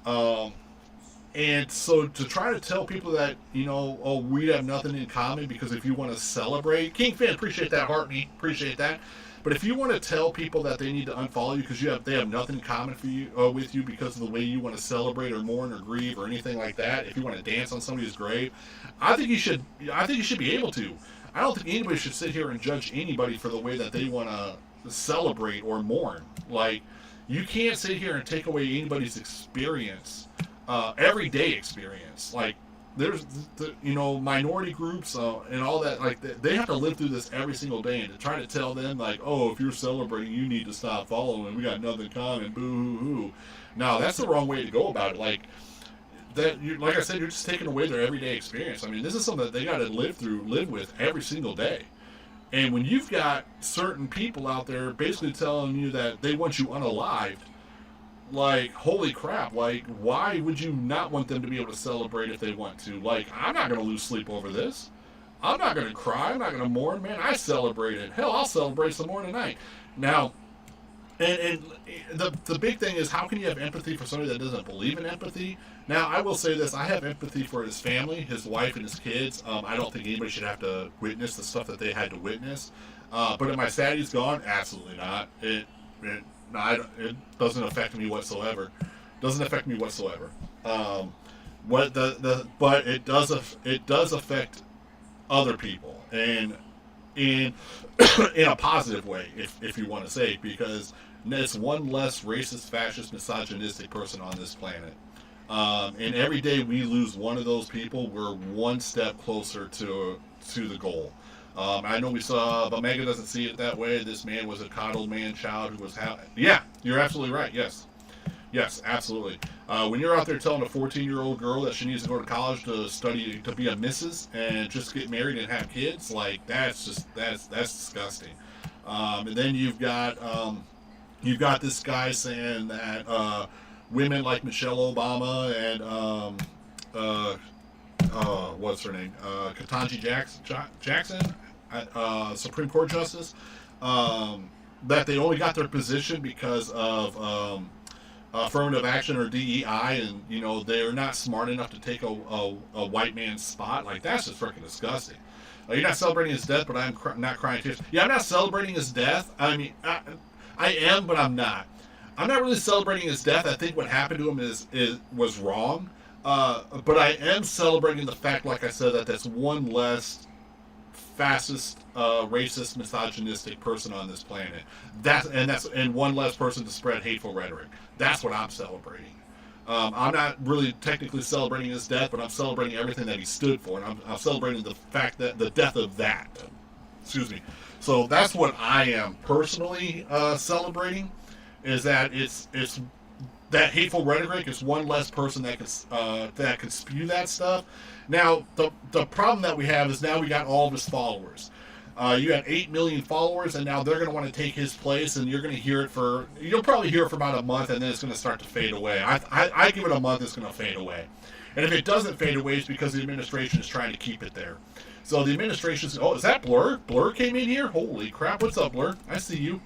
And so to try to tell people that, we have nothing in common, because if you want to celebrate, King Fan, appreciate that, Hartney, appreciate that. But if you want to tell people that they need to unfollow you because they have nothing in common with you because of the way you want to celebrate or mourn or grieve or anything like that, if you want to dance on somebody's grave, I think you should be able to. I don't think anybody should sit here and judge anybody for the way that they want to celebrate or mourn. Like, you can't sit here and take away anybody's experience, everyday experience. Like, there's minority groups and all that, like they have to live through this every single day, and to try to tell them like, oh, if you're celebrating, you need to stop following, we got nothing in common, boo hoo hoo. Now that's the wrong way to go about it. Like like I said, you're just taking away their everyday experience. I mean, this is something that they got to live with every single day. And when you've got certain people out there basically telling you that they want you unalived, like, holy crap, like, why would you not want them to be able to celebrate if they want to? Like, I'm not going to lose sleep over this. I'm not going to cry. I'm not going to mourn. Man, I celebrated. Hell, I'll celebrate some more tonight. Now, and the big thing is, how can you have empathy for somebody that doesn't believe in empathy? Now, I will say this. I have empathy for his family, his wife, and his kids. I don't think anybody should have to witness the stuff that they had to witness. But am I sad he's gone? Absolutely not. It doesn't affect me whatsoever. But it does affect other people, and in a positive way, if you want to say, because it's one less racist, fascist, misogynistic person on this planet. And every day we lose one of those people, we're one step closer to the goal. I know we saw, but Mega doesn't see it that way. This man was a coddled man child who was yeah, you're absolutely right. Yes, absolutely. When you're out there telling a 14-year-old girl that she needs to go to college to study to be a missus and just get married and have kids, like that's disgusting. And then you've got this guy saying that women like Michelle Obama and what's her name? Ketanji Jackson, Supreme Court Justice, that they only got their position because of affirmative action or DEI, and they're not smart enough to take a white man's spot. Like, that's just freaking disgusting. You're not celebrating his death, but I'm not crying tears. Yeah, I'm not celebrating his death. I mean, I am, but I'm not. I'm not really celebrating his death. I think what happened to him was wrong. But I am celebrating the fact, like I said, that that's one less fascist, racist, misogynistic person on this planet. And one less person to spread hateful rhetoric. That's what I'm celebrating. I'm not really technically celebrating his death, but I'm celebrating everything that he stood for, and I'm celebrating the fact that the death of that. Excuse me. So that's what I am personally celebrating, is that it's that hateful rhetoric is one less person that can spew that stuff. Now the problem that we have is now we got all of his followers. You had 8 million followers, and now they're going to want to take his place, and you're going to hear it you'll probably hear it for about a month, and then it's going to start to fade away. I give it a month, it's going to fade away. And if it doesn't fade away, it's because the administration is trying to keep it there. So the administration's, oh, is that Blur? Blur came in here? Holy crap, what's up, Blur? I see you.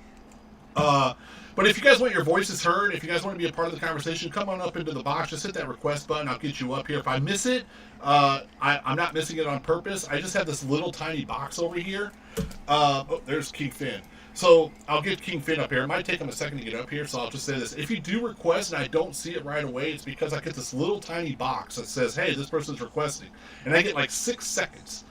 But if you guys want your voices heard, if you guys want to be a part of the conversation, come on up into the box. Just hit that request button. I'll get you up here. If I miss it, I'm not missing it on purpose. I just have this little tiny box over here. Oh, there's King Finn. So I'll get King Finn up here. It might take him a second to get up here, so I'll just say this. If you do request and I don't see it right away, it's because I get this little tiny box that says, hey, this person's requesting. And I get like 6 seconds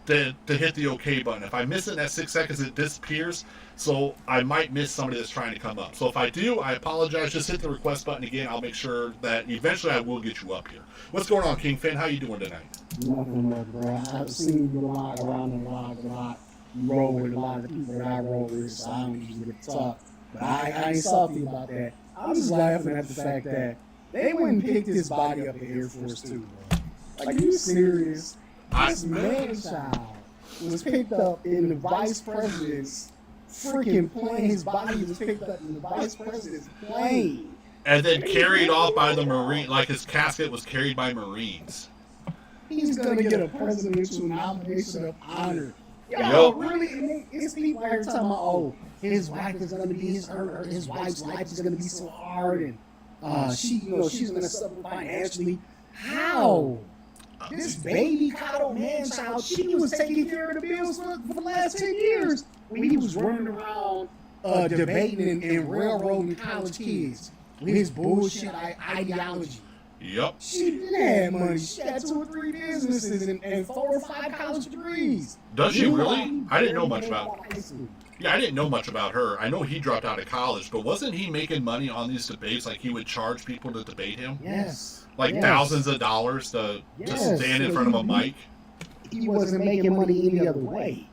to hit the OK button. If I miss it in that 6 seconds, it disappears. So I might miss somebody that's trying to come up. So if I do, I apologize. Just hit the request button again. I'll make sure that eventually I will get you up here. What's going on, King Finn? How you doing tonight? Nothing much, bro. I've seen you a lot around the block a lot. You roll with a lot of the people that I roll with, so I don't usually get to talk. But I ain't salty about that. I'm just laughing at the fact that they went and picked his body up at Air Force 2, bro. Like, you serious? This man-child was picked up in the vice president's freaking plane. His body was picked up in the vice president's plane. And then carried off by the Marine, like his casket was carried by Marines. He's going to get a presidential nomination of honor. Yo, really? It's people out here talking about, oh, his wife is going to be, his wife's life is going to be so hard, and she's going to suffer financially. How? This baby coddled man-child, she was taking care of the bills for the last 10 years when he was running around debating and railroading college kids with his bullshit ideology. Yep. She did have money. She had 2 or 3 businesses and 4 or 5 college degrees. Does she really? I didn't know much about her. Yeah, I didn't know much about her. I know he dropped out of college, but wasn't he making money on these debates? Like he would charge people to debate him? Yes. Like thousands of dollars to stand in front of a mic? He wasn't making money any other way.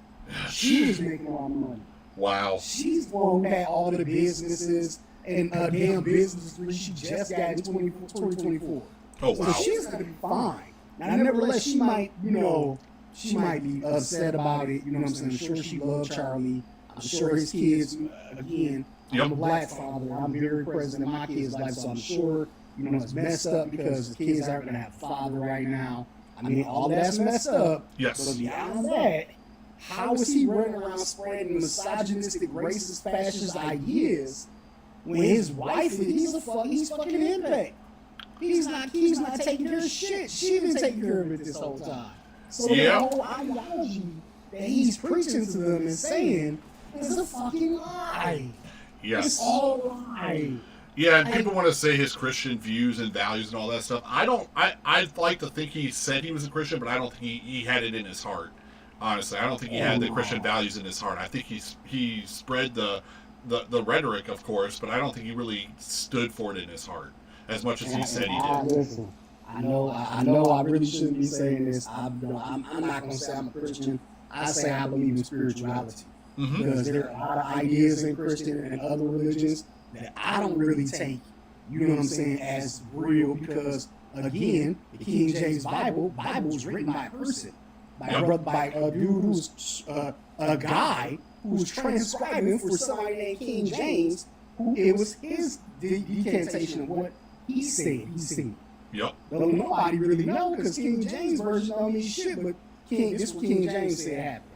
She was making all the money. Wow. She's the one who had all the businesses and damn business degree she just got in 2024. Oh, wow. So she's going to be fine. Now, nevertheless, she might be upset about it. You know what I'm saying? I'm sure she loved Charlie. I'm sure his kids, again, I'm a black father. I'm very present in my kids' life, so I'm sure, it's messed up because the kids aren't going to have a father right now. I mean, all that's messed up. Yes. But beyond that, how is he running around spreading misogynistic, racist, fascist ideas when his wife, he's fucking impact. He's not taking care of shit. She been taking care of it this whole time. So the whole ideology that he's preaching to them and saying is a fucking lie. Yes. It's all a lie. Yeah, and people want to say his Christian views and values and all that stuff. I'd like to think he said he was a Christian, but I don't think he had it in his heart. Honestly, I don't think he had the Christian values in his heart. I think he spread the rhetoric, of course, but I don't think he really stood for it in his heart as much as he said he did. Listen, I know I really shouldn't be saying this. I'm not going to say I'm a Christian. I say I believe in spirituality. Mm-hmm. Because there are a lot of ideas in Christian and other religions that I don't really take, you know what I'm saying, as real because, again, the King James Bible was written by a person, by a dude who's a guy who was transcribing for somebody named King James, who it was his decantation of what he said. Yep. Don't nobody really know because King James version don't mean shit, but this is what King James said happened.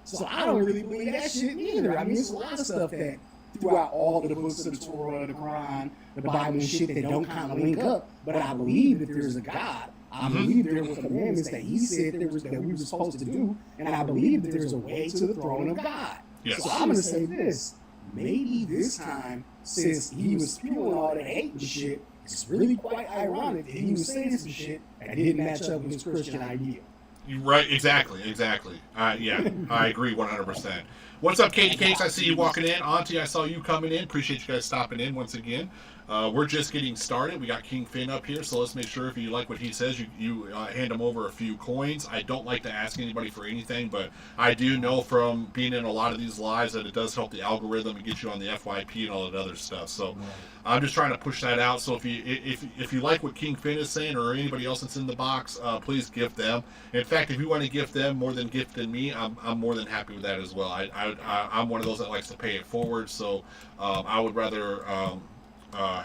So I don't really believe that shit either. I mean, there's a lot of stuff that throughout all of the books of the Torah, the Quran, the Bible and shit that don't kind of link up, but I believe that there's a God. I believe there were commandments that he said that we were supposed to do, and I believe that there's a way to the throne of God. Yes. So I'm going to say this. Maybe this time, since he was spewing all that hate and shit, it's really quite ironic that he was saying some shit that didn't match up with his Christian idea. Right, exactly. Yeah, I agree 100%. What's up, Katie Cakes? I see you walking in. Auntie, I saw you coming in. Appreciate you guys stopping in once again. We're just getting started. We got King Finn up here, so let's make sure if you like what he says, you hand him over a few coins. I don't like to ask anybody for anything, but I do know from being in a lot of these lives that it does help the algorithm and get you on the FYP and all that other stuff. So I'm just trying to push that out. So if you like what King Finn is saying or anybody else that's in the box, please gift them. In fact, if you want to gift them more than gifting me, I'm more than happy with that as well. I'm one of those that likes to pay it forward, so I would rather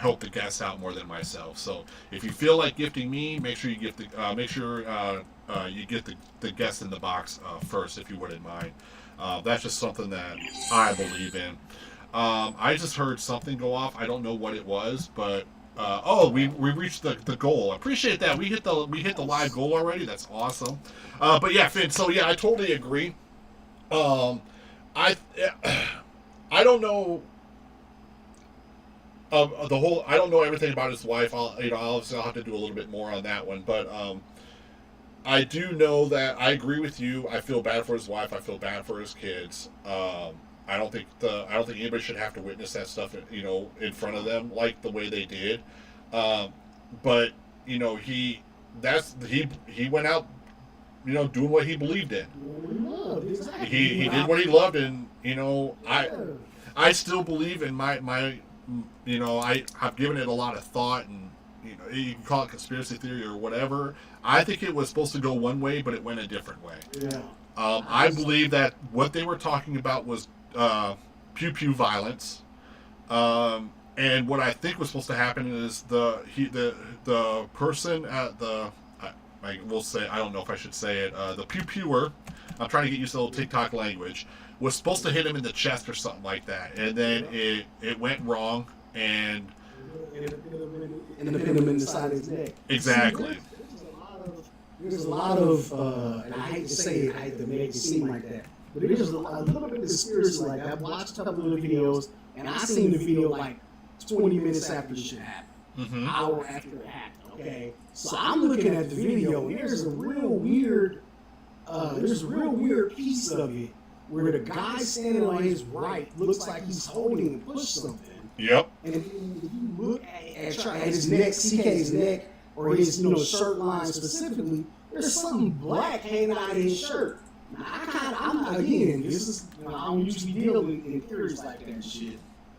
help the guests out more than myself. So if you feel like gifting me, make sure you gift you get the guests in the box first, if you wouldn't mind. That's just something that I believe in. I just heard something go off. I don't know what it was, but we reached the goal. I appreciate that. We hit the live goal already. That's awesome. But yeah, Finn. So yeah, I totally agree. I don't know. I don't know everything about his wife. Obviously I'll have to do a little bit more on that one, but I do know that I agree with you. I feel bad for his wife. I feel bad for his kids. I don't think anybody should have to witness that stuff, in front of them like the way they did. But he went out, doing what he believed in. He did what he loved, and I still believe in my. I've given it a lot of thought, and you can call it conspiracy theory or whatever. I think it was supposed to go one way, but it went a different way. Yeah. I believe that what they were talking about was pew pew violence, and what I think was supposed to happen is the person at I don't know if I should say it, the pew pewer. I'm trying to get used to the little TikTok language. Was supposed to hit him in the chest or something like that, and then it went wrong, and hit him in the side of his neck. Exactly. There's a lot of and I hate to say it, I hate to make it seem like that, but there's a little bit of conspiracy. Like, I've watched a couple of the videos, and I seen the video like 20 minutes after the shit happened, hour after it happened. Okay, so I'm looking at the video, and there's a real weird piece of it where the guy standing on his right looks like he's holding and push something. Yep. And if you look at his neck, CK's neck, or his shirt line specifically, there's something black hanging out of his shirt. Now, I don't usually deal in theories like that and shit,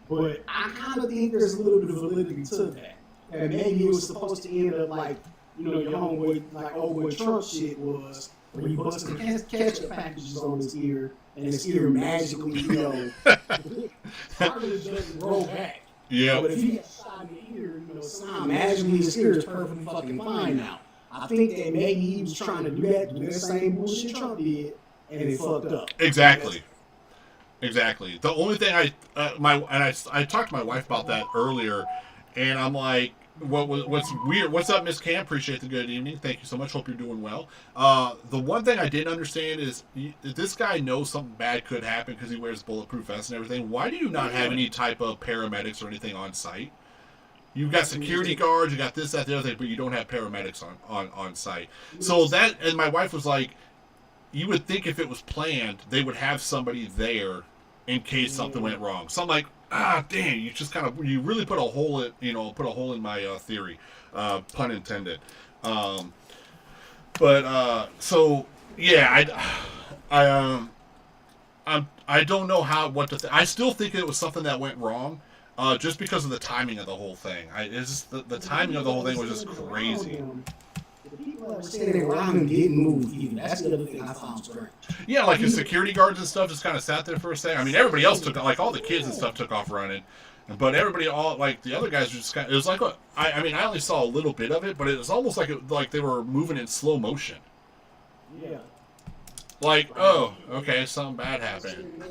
but I kind of think there's a little bit of validity to that. And maybe it was supposed to end up like, your homeboy, like old boy Trump shit was, where he busted ketchup packages on his ear, and his ear magically, doesn't grow back. Yeah. But if he got shot in the ear, somehow magically his ear is perfectly fucking fine now. I think that maybe he was trying to do that same bullshit Trump did, and it fucked up. Exactly. The only thing I talked to my wife about that earlier, and I'm like, what's weird? What's up, Miss Cam? Appreciate the good evening. Thank you so much. Hope you're doing well. The one thing I didn't understand is if this guy knows something bad could happen because he wears bulletproof vests and everything. Why do you not have any type of paramedics or anything on site? You've got security guards, you got this, that, the other thing, but you don't have paramedics on site. So that, and my wife was like, you would think if it was planned, they would have somebody there in case something went wrong. So I'm like, damn, you really put a hole in my theory, pun intended. So yeah, I don't know what to think. I still think it was something that went wrong, just because of the timing of the whole thing. The timing of the whole thing was just crazy. The people that were standing around him didn't move either. That's the other thing I found strange. Yeah, like his security guards and stuff just kind of sat there for a second. I mean, everybody else like all the kids and stuff took off running, but everybody, the other guys were just it was like I only saw a little bit of it, but it was almost like they were moving in slow motion. Yeah. Like, oh, okay, something bad happened.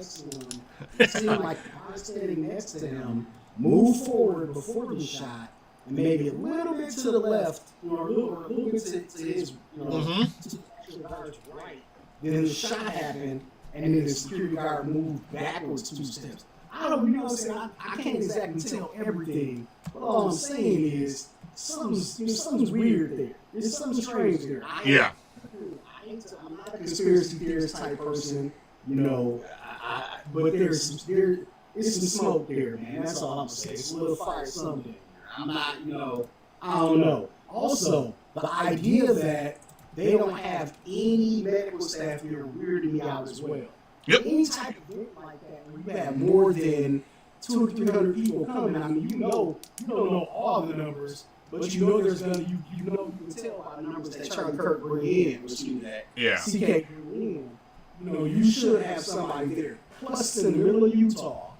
It seemed like the guy standing next to him moved forward before the shot, and maybe a little bit to the left, or a little bit to his, to the guard's right. Then the shot happened, and then the security guard moved backwards 2 steps. I don't know, I can't exactly tell everything, but all I'm saying is something's weird there. There's something strange there. I'm not a conspiracy theorist type person, but there's some smoke there, man. That's all I'm saying. It's a little fire something. I'm not, I don't know. Also, the idea that they don't have any medical staff here weirded me out as well. Yep. Any type of event like that, where you have more than 200 or 300 people coming, I mean, you don't know all the numbers, but you know there's gonna, you can tell by the numbers that Charlie Kirk bring in, which do that. Yeah. CK bring in. You should have somebody there. Plus, in the middle of Utah,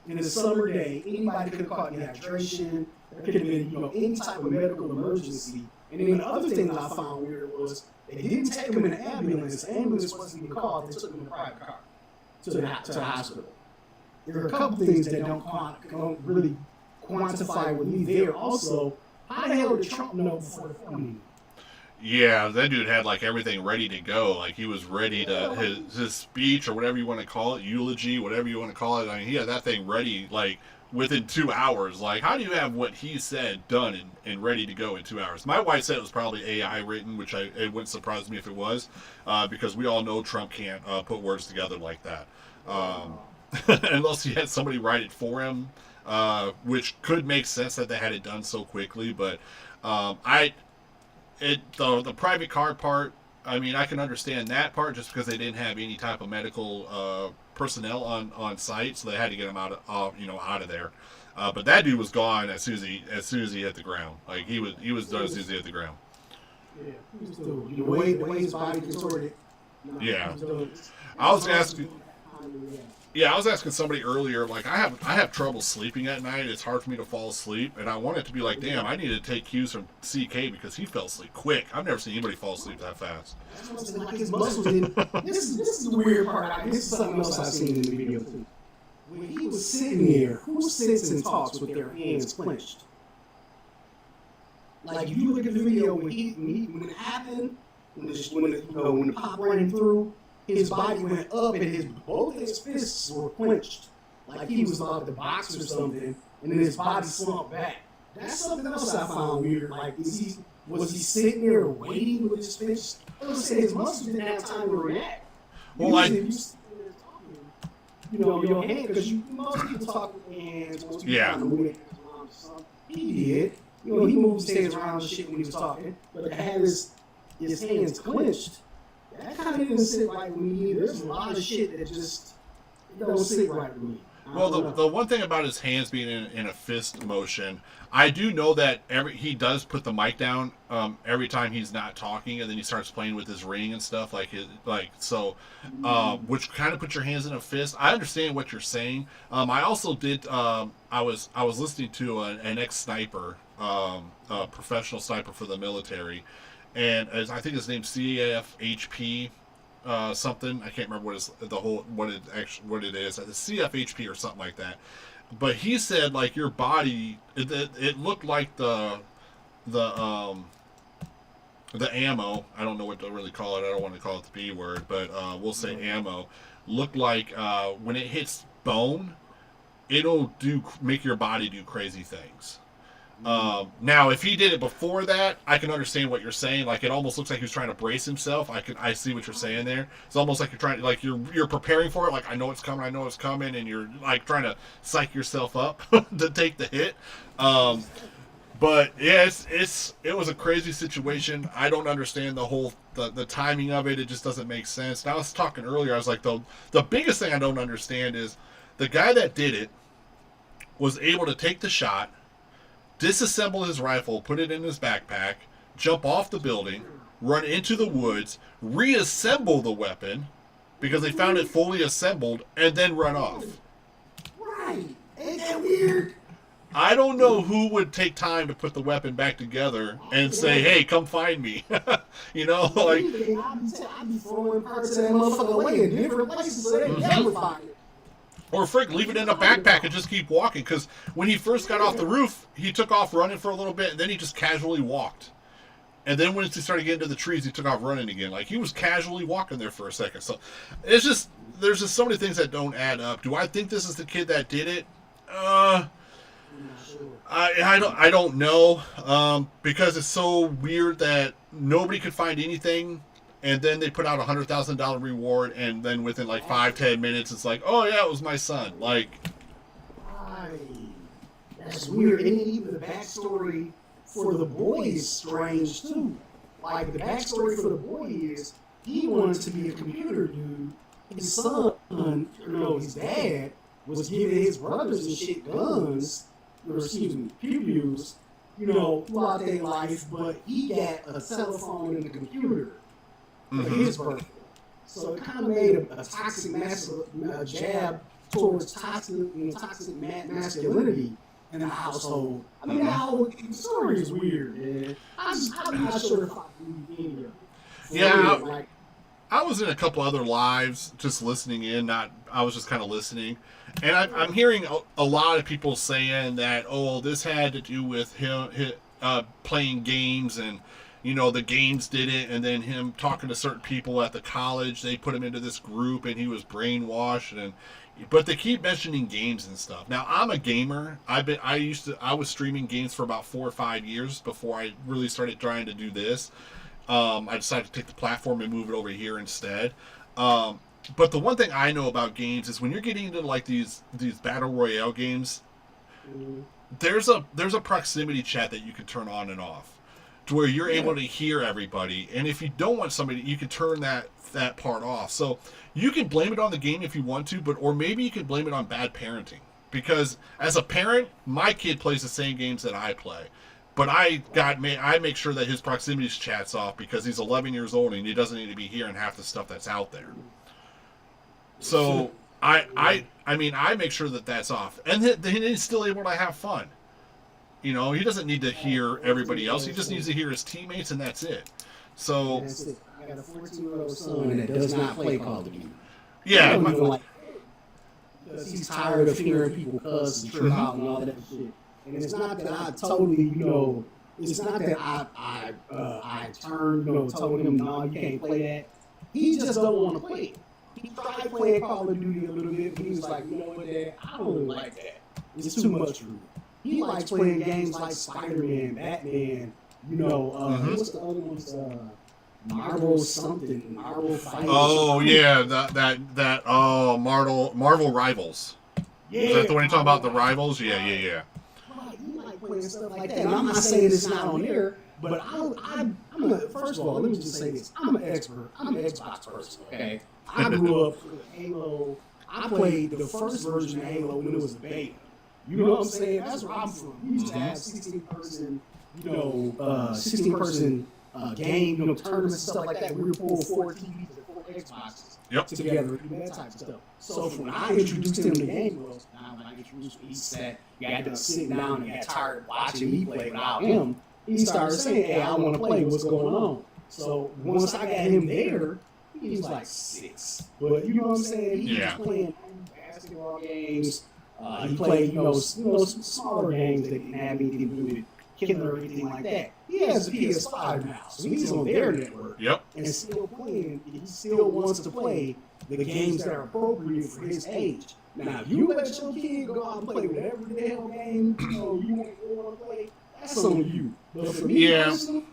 in a summer day, anybody could have caught dehydration. There could have been, any type of medical emergency. And then the other thing that I found weird was they didn't take him in an ambulance. The ambulance wasn't even called. They took him in a private car to the hospital. There are a couple things that don't really quantify with me there. Also, how the hell did Trump know before the filming? Yeah, that dude had like everything ready to go. Like he was ready to his speech or whatever you want to call it, eulogy, whatever you want to call it. I mean, he had that thing ready like within 2 hours. Like, how do you have what he said done and ready to go in 2 hours? My wife said it was probably AI written, which it wouldn't surprise me if it was, because we all know Trump can't put words together like that, unless he had somebody write it for him, which could make sense that they had it done so quickly. But the private car part, I mean, I can understand that part just because they didn't have any type of medical personnel on site, so they had to get him out of there. But that dude was gone as soon as he hit the ground. Like he was done as soon as he hit the ground. Yeah, he was still, the way his body contorted. Yeah, I was asking. Yeah, I was asking somebody earlier, like, I have trouble sleeping at night. It's hard for me to fall asleep, and I want it to be like, damn, I need to take cues from CK because he fell asleep quick. I've never seen anybody fall asleep that fast. Like his muscles didn't. This is the weird part. This is something else I've seen in the video too. When he was sitting there, who sits and talks with their hands clenched? Like if you look at the video when it happened, when the pop ran through. His body went up and both his fists were clenched, like he was about to box or something, and then his body slumped back. That's something else I found weird. Like, was he sitting there waiting with his fists? His muscles didn't have time to react. Well, you sit there talking, your hand, because most people talk with their hands. Most people kind of move their hands around or something. He did. He moved his hands around and shit when he was talking, but to have his hands clenched. That kind of didn't sit right with me. There's a lot of shit that just don't sit right with me. Well, the one thing about his hands being in a fist motion, I do know that he does put the mic down every time he's not talking, and then he starts playing with his ring and stuff which kind of puts your hands in a fist. I understand what you're saying. I also did. I was listening to an ex-sniper, a professional sniper for the military. And I think his name's CFHP something. I can't remember what it is. It's CFHP or something like that. But he said like your body, it looked like the ammo. I don't know what to really call it. I don't want to call it the B word, but we'll say ammo. Looked like when it hits bone, it'll make your body do crazy things. Now, if he did it before that, I can understand what you're saying. Like, it almost looks like he was trying to brace himself. I see what you're saying there. It's almost like you're preparing for it. Like, I know it's coming, and you're like trying to psych yourself up to take the hit. But yeah, it was a crazy situation. I don't understand the timing of it. It just doesn't make sense. And I was talking earlier. I was like, the biggest thing I don't understand is the guy that did it was able to take the shot, disassemble his rifle, put it in his backpack, jump off the building, run into the woods, reassemble the weapon because they found it fully assembled, and then run off. Right. Ain't that weird? I don't know who would take time to put the weapon back together and say, hey, come find me. Like... I'd be throwing parts of that motherfucker away in different places so they never find it. Or frick, leave it in a backpack and just keep walking. Because when he first got off the roof, he took off running for a little bit, and then he just casually walked. And then once he started getting to the trees, he took off running again. Like, he was casually walking there for a second. So there's just so many things that don't add up. Do I think this is the kid that did it? I don't know. Because it's so weird that nobody could find anything. And then they put out $100,000 reward, and then within like 5-10 minutes, it's like, oh yeah, it was my son. Like, That's weird. And then even the backstory for the boy is strange too. Like the backstory for the boy is he wanted to be a computer dude. His son, his dad was giving his brothers and shit guns, or excuse me, pew-pews, throughout their life, but he got a telephone and a computer for his birthday. So it kind of made a toxic jab towards toxic masculinity in the household. I mean, the whole story is weird, man. I'm not sure if I believe any of it. Yeah, I was in a couple other lives just listening in. I was just kind of listening. And I'm hearing a lot of people saying that, this had to do with him playing games and, the games did it. And then him talking to certain people at the college, they put him into this group and he was brainwashed. But they keep mentioning games and stuff. Now, I'm a gamer. I was streaming games for about 4 or 5 years before I really started trying to do this. I decided to take the platform and move it over here instead. But the one thing I know about games is when you're getting into like these battle royale games, there's a proximity chat that you can turn on and off, to where you're able to hear everybody. And if you don't want somebody, you can turn that part off. So you can blame it on the game if you want to, or maybe you can blame it on bad parenting. Because as a parent, my kid plays the same games that I play. But I make sure that his proximity chat's off because he's 11 years old and he doesn't need to be hearing half the stuff that's out there. So I make sure that that's off, and then he's still able to have fun. He doesn't need to hear everybody else. He just needs to hear his teammates, and that's it. So that's it. I got a 14-year-old son that does not play Call of Duty. Yeah, because he's tired of hearing people cuss and trip out and all that shit. And it's not that I totally, it's not that I told him, no, you can't play that. He just don't want to play it. He tried playing Call of Duty a little bit, but he was like, you know what, Dad, I don't really like that. It's too much for me. He likes playing games like Spider-Man, Batman, what's the other ones? Marvel Fight. Oh yeah, Marvel Rivals. Yeah. Is that the one you're talking about? The Rivals? Yeah. Right, you like playing stuff like that. And I'm not saying it's not on there, but first of all, let me just say this. I'm an expert. I'm an Xbox person, okay? I grew up with Halo. I played the first version of Halo when it was a beta. You know what I'm saying? That's where I'm from. We used to have 16-person game, tournaments and stuff like that. We would pull 4 TVs and 4 Xboxes together and do that type of stuff. So when I introduced him to game, when I introduced him, he sat, got to sit down and got tired of watching me play without him. He started saying, hey, I want to play. What's going on? So once I got him there, he was like 6. But you know what I'm saying? He was playing basketball games. He played, smaller games that didn't have anything to do with killer or anything like that. He has a PS5 now, so he's on their network. Yep. And still playing. He still wants to play the games that are appropriate for his age. Now, if you let your kid go out and play whatever the hell game you want to play, that's on you. But for me, personally,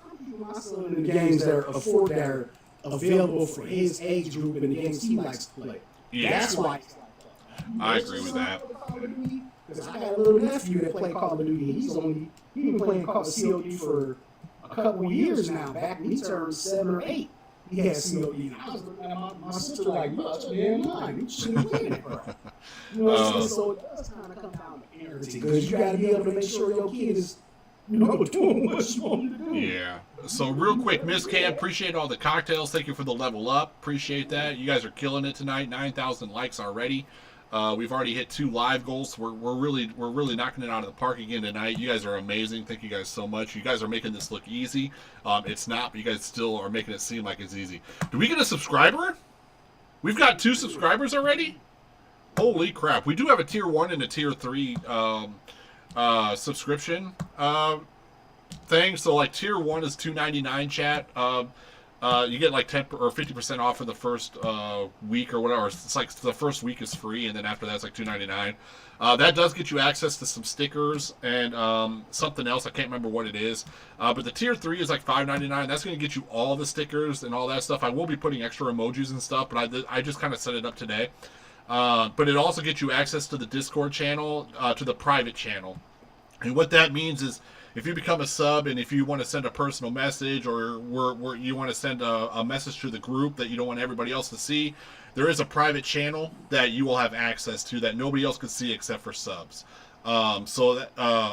I'm keeping my son in the games that are available for his age group and the games he likes to play. Yeah. That's why he's like that. I agree with that. Because I got a little nephew that played Call of Duty. He's been playing COD for a couple of years now. Back when he turned 7 or 8, he had COD. And I was looking at my sister like, you out your damn mind. You shouldn't play that, bro. You know what I'm saying? So it does kind of come down to parenting. Because you got to be able to make sure your kid is doing what you want to do. Yeah. So real quick, Miss Cam, appreciate all the cocktails. Thank you for the level up. Appreciate that. You guys are killing it tonight. 9,000 likes already. We've already hit 2 live goals. We're really knocking it out of the park again tonight. You guys are amazing. Thank you guys so much. You guys are making this look easy. It's not, but you guys still are making it seem like it's easy. Do we get a subscriber? We've got 2 subscribers already? Holy crap. We do have a tier 1 and a tier 3 subscription thing. So like tier 1 is $2.99 chat. You get like 10 or 50% off for the first week or whatever. It's like the first week is free, and then after that it's like $2.99. That does get you access to some stickers and something else. I can't remember what it is. But the tier 3 is like $5.99. That's going to get you all the stickers and all that stuff. I will be putting extra emojis and stuff, but I just kind of set it up today. But it also gets you access to the Discord channel, to the private channel. And what that means is, if you become a sub and if you want to send a personal message, or you want to send a message to the group that you don't want everybody else to see, there is a private channel that you will have access to that nobody else can see except for subs. So that,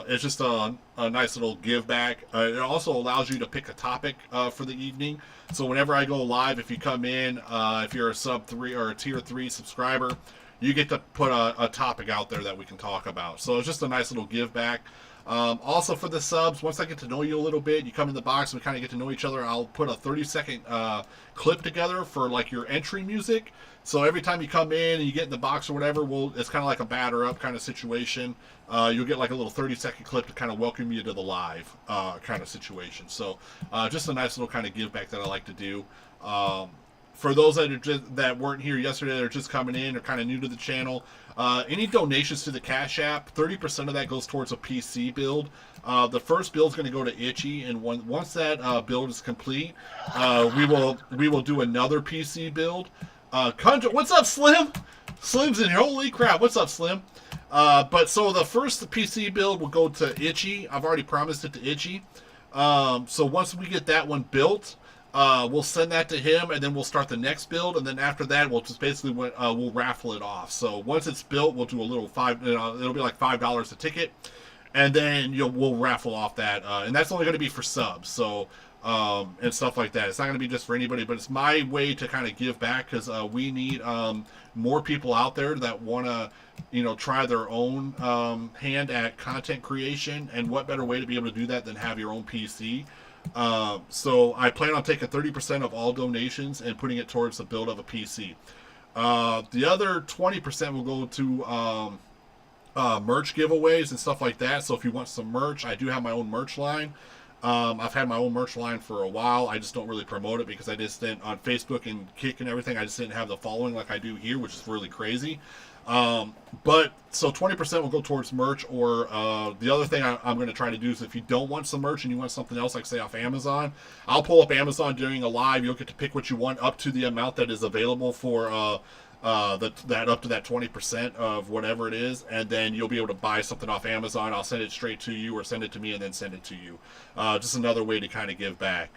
it's just a nice little give back. It also allows you to pick a topic for the evening. So whenever I go live, if you come in, if you're a sub 3 or a tier 3 subscriber, you get to put a topic out there that we can talk about. So it's just a nice little give back. Also for the subs, once I get to know you a little bit, you come in the box, we kind of get to know each other. I'll put a 30-second clip together for like your entry music. So every time you come in and you get in the box or whatever, it's kind of like a batter up kind of situation. You'll get like a little 30-second clip to kind of welcome you to the live kind of situation. So just a nice little kind of give back that I like to do. For those that weren't here yesterday, that are just coming in or kind of new to the channel, any donations to the Cash App, 30% of that goes towards a PC build. The first build is going to go to Itchy, and once that build is complete, we will do another PC build. What's up, Slim? Slim's in here. Holy crap! What's up, Slim? But so the first PC build will go to Itchy. I've already promised it to Itchy. So once we get that one built, we'll send that to him, and then we'll start the next build, and then after that, we'll just basically we'll raffle it off. So once it's built, we'll do a little it'll be like $5 a ticket, and then we'll raffle off that, and that's only going to be for subs. So and stuff like that. It's not going to be just for anybody, but it's my way to kind of give back, because we need more people out there that want to try their own hand at content creation, and what better way to be able to do that than have your own PC. So I plan on taking 30% of all donations and putting it towards the build of a PC. The other 20% will go to merch giveaways and stuff like that. So if you want some merch, I do have my own merch line. I've had my own merch line for a while. I just don't really promote it because I just didn't, on Facebook and Kick and everything, I just didn't have the following like I do here, which is really crazy. But so 20% will go towards merch, or the other thing I'm going to try to do is, if you don't want some merch and you want something else, like say off Amazon, I'll pull up Amazon during a live. You'll get to pick what you want up to the amount that is available for that up to that 20% of whatever it is, and then you'll be able to buy something off Amazon. I'll send it straight to you, or send it to me and then send it to you. Just another way to kind of give back.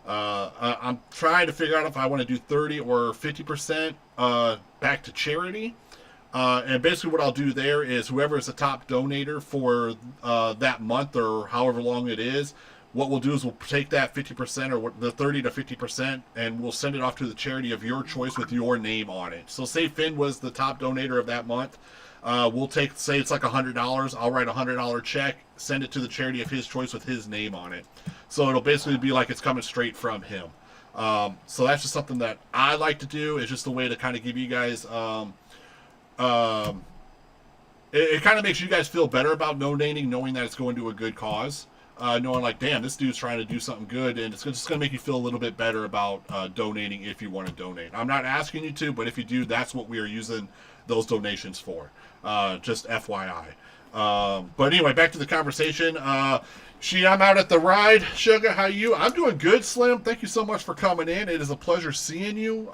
I'm trying to figure out if I want to do 30 or 50% back to charity. And basically what I'll do there is, whoever is the top donator for that month or however long it is, what we'll do is we'll take that 50% or the 30 to 50%, and we'll send it off to the charity of your choice with your name on it. So say Finn was the top donator of that month. We'll say it's like $100. I'll write a $100 check, send it to the charity of his choice with his name on it. So it'll basically be like it's coming straight from him. So that's just something that I like to do. It's just a way to kind of give you guys... it kind of makes you guys feel better about donating, knowing that it's going to a good cause. Knowing like, damn, this dude's trying to do something good, and it's just going to make you feel a little bit better about donating if you want to donate. I'm not asking you to, but if you do, that's what we are using those donations for. Just FYI. But anyway, back to the conversation. I'm out at the ride. Sugar, how you? I'm doing good, Slim. Thank you so much for coming in. It is a pleasure seeing you.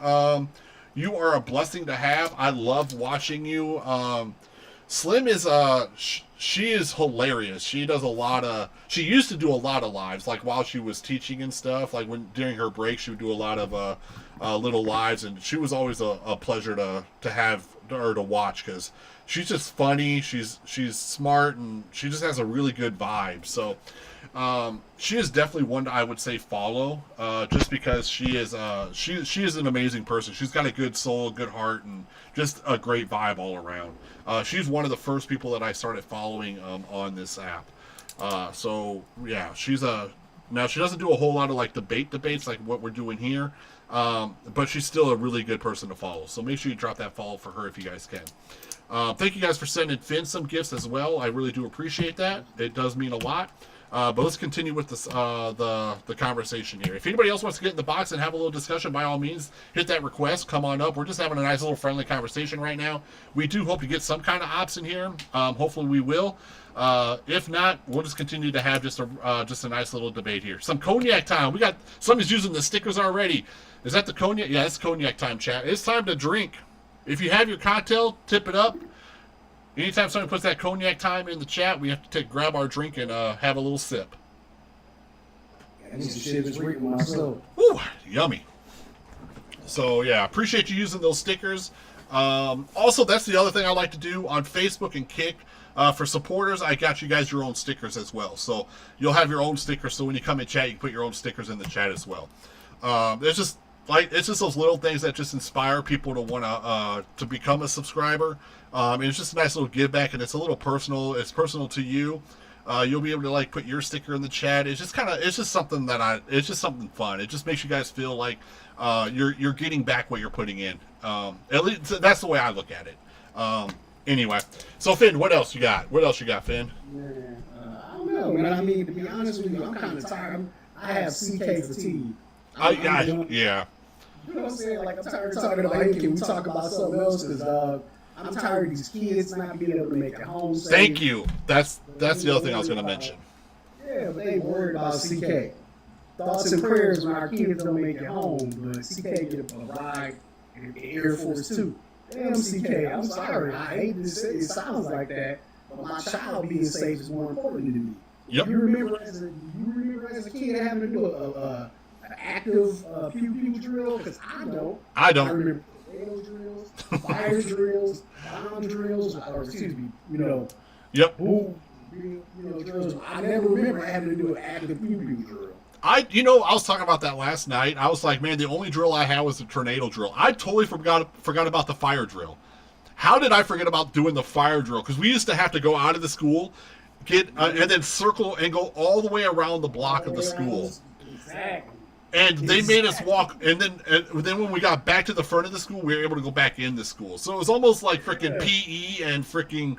You are a blessing to have. I love watching you. Slim is she is hilarious. She does she used to do a lot of lives, like while she was teaching and stuff. Like during her break, she would do a lot of little lives, and she was always a pleasure to have her to watch, because she's just funny. She's smart, and she just has a really good vibe. So she is definitely one that I would say follow, just because she is an amazing person. She's got a good soul, a good heart, and just a great vibe all around. She's one of the first people that I started following on this app. So yeah, now she doesn't do a whole lot of like debates like what we're doing here, but she's still a really good person to follow. So make sure you drop that follow for her if you guys can. Thank you guys for sending Finn some gifts as well. I really do appreciate that. It does mean a lot. But let's continue with this, the conversation here. If anybody else wants to get in the box and have a little discussion, by all means, hit that request. Come on up. We're just having a nice little friendly conversation right now. We do hope to get some kind of ops in here. Hopefully we will. If not, we'll just continue to have just a nice little debate here. Some cognac time. We got somebody's using the stickers already. Is that the cognac? Yeah, it's cognac time, chat. It's time to drink. If you have your cocktail, tip it up. Anytime somebody puts that cognac time in the chat, we have to grab our drink and have a little sip. And this shit is reading myself. Woo, yummy. So yeah, appreciate you using those stickers. Also, that's the other thing I like to do on Facebook and Kick. For supporters, I got you guys your own stickers as well. So you'll have your own stickers. So when you come in chat, you can put your own stickers in the chat as well. It's just those little things that just inspire people to want to become a subscriber. And it's just a nice little give back, and it's a little personal. It's personal to you. You'll be able to like put your sticker in the chat. It's just something it's just something fun. It just makes you guys feel like you're getting back what you're putting in. At least that's the way I look at it. Anyway, so Finn, what else you got? What else you got, Finn? I don't know, man. I mean, to be honest with you, I'm kind of tired. I have CK fatigue. Yeah. You know what I'm saying? Like, I'm tired of talking about, hey, can we talk about something else? Because I'm tired of these kids not being able to make it home safe. Thank you. That's the other thing I was going to mention. Yeah, but they worried about CK. Thoughts and prayers when our kids don't make it home, but CK get a ride in the Air Force too. Damn, CK, I'm sorry. I hate to say it sounds like that, but my child being safe is more important to me. Yep. You remember as a kid having to do an active pew-pew drill? Because I don't. I don't. I remember tornado drills, fire drills, bomb drills, or excuse me, Yep. boom, drills. I never remember having to do an active pew-pew drill. I was talking about that last night. I was like, man, the only drill I had was the tornado drill. I totally forgot about the fire drill. How did I forget about doing the fire drill? Because we used to have to go out of the school, and then circle and go all the way around the block of the school. Exactly. And they made us walk, and then when we got back to the front of the school, we were able to go back in the school. So it was almost like freaking PE and freaking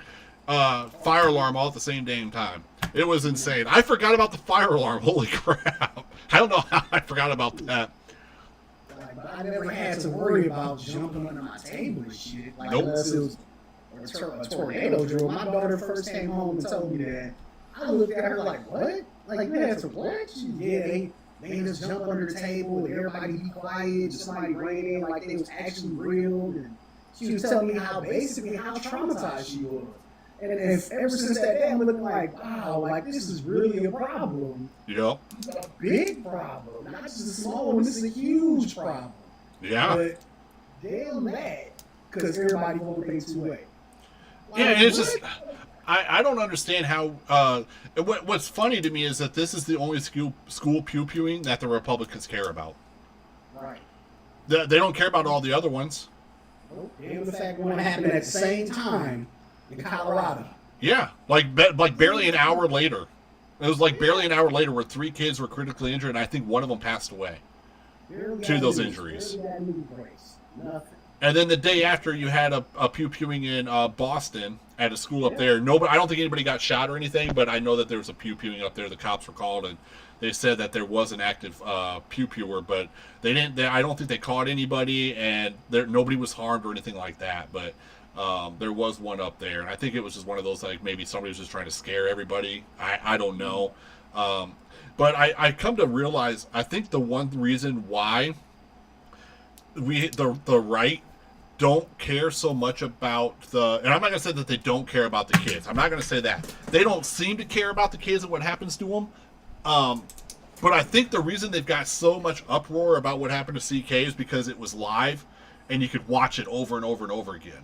fire alarm all at the same damn time. It was insane. I forgot about the fire alarm. Holy crap. I don't know how I forgot about that. But I never had to worry about jumping under my table and shit. Like, Nope. unless it was a tornado drill. My daughter first came home and told me that. I looked at her like, what? Like, you had to what? They made us jump under the table and everybody be quiet. Just somebody ran in like they was actually real. And she was telling me how traumatized she was. And ever since that day, I'm looking like, wow, like this is really a problem. Yep. A big problem, not just a small one. This is a huge problem. Yeah. But damn that, because everybody won't think two way. Yeah, and it's just, I don't understand how. What's funny to me is that this is the only school pew-pewing that the Republicans care about. Right. They don't care about all the other ones. Nope. And the fact one happened at the same time in Colorado. Yeah, like barely an hour later. It was like barely an hour later where 3 kids were critically injured, and I think one of them passed away to those injuries. Nothing. And then the day after, you had a pew-pewing in Boston at a school up there. I don't think anybody got shot or anything, but I know that there was a pew-pewing up there. The cops were called, and they said that there was an active pew-pewer, but they didn't. I don't think they caught anybody, and nobody was harmed or anything like that. But there was one up there, and I think it was just one of those, like, maybe somebody was just trying to scare everybody. I don't know. But I come to realize, I think the one reason why the right don't care so much about and I'm not going to say that they don't care about the kids. I'm not going to say that. They don't seem to care about the kids and what happens to them. But I think the reason they've got so much uproar about what happened to CK is because it was live and you could watch it over and over and over again.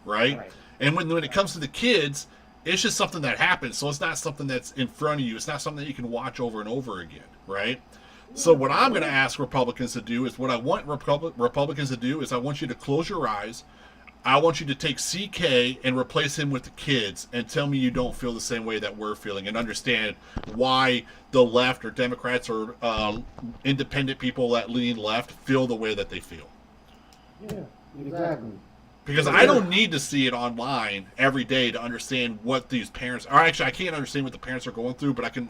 Right? And when it comes to the kids, it's just something that happens. So it's not something that's in front of you. It's not something that you can watch over and over again. Right? So what I'm going to ask Republicans to do is what I want Republicans to do is I want you to close your eyes. I want you to take CK and replace him with the kids and tell me you don't feel the same way that we're feeling and understand why the left or Democrats or independent people that lean left feel the way that they feel. Yeah, exactly. Because I don't need to see it online every day to understand what these parents are. Actually, I can't understand what the parents are going through, but I can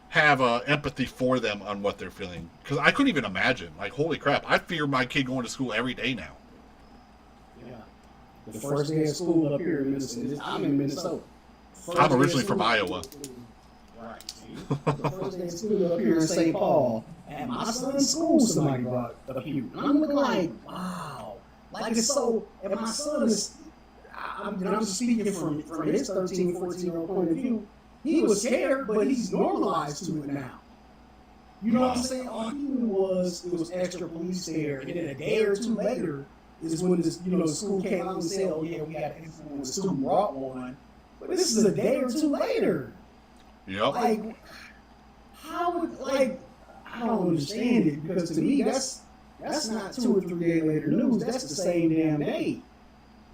have empathy for them on what they're feeling. Because I couldn't even imagine. Like, holy crap, I fear my kid going to school every day now. Yeah. The first day of school up here in Minnesota. I'm in Minnesota. I'm originally from Iowa. Right. See? The first day of school up here in St. Paul, at my son's school, somebody brought a pew. And I'm looking like, wow. Like it's so, and my son is, I'm speaking from his 13, 14-year-old point of view. He was scared, but he's normalized to it now. You know what I'm saying? All he knew was it was extra police there, and then a day or two later is when this, the school came out and said, "Oh yeah, we got an influence. The student brought one," but this is a day or two later. Yep. Like, how? Like, I don't understand it, because to me that's not 2 or 3 days later news. That's the same damn day.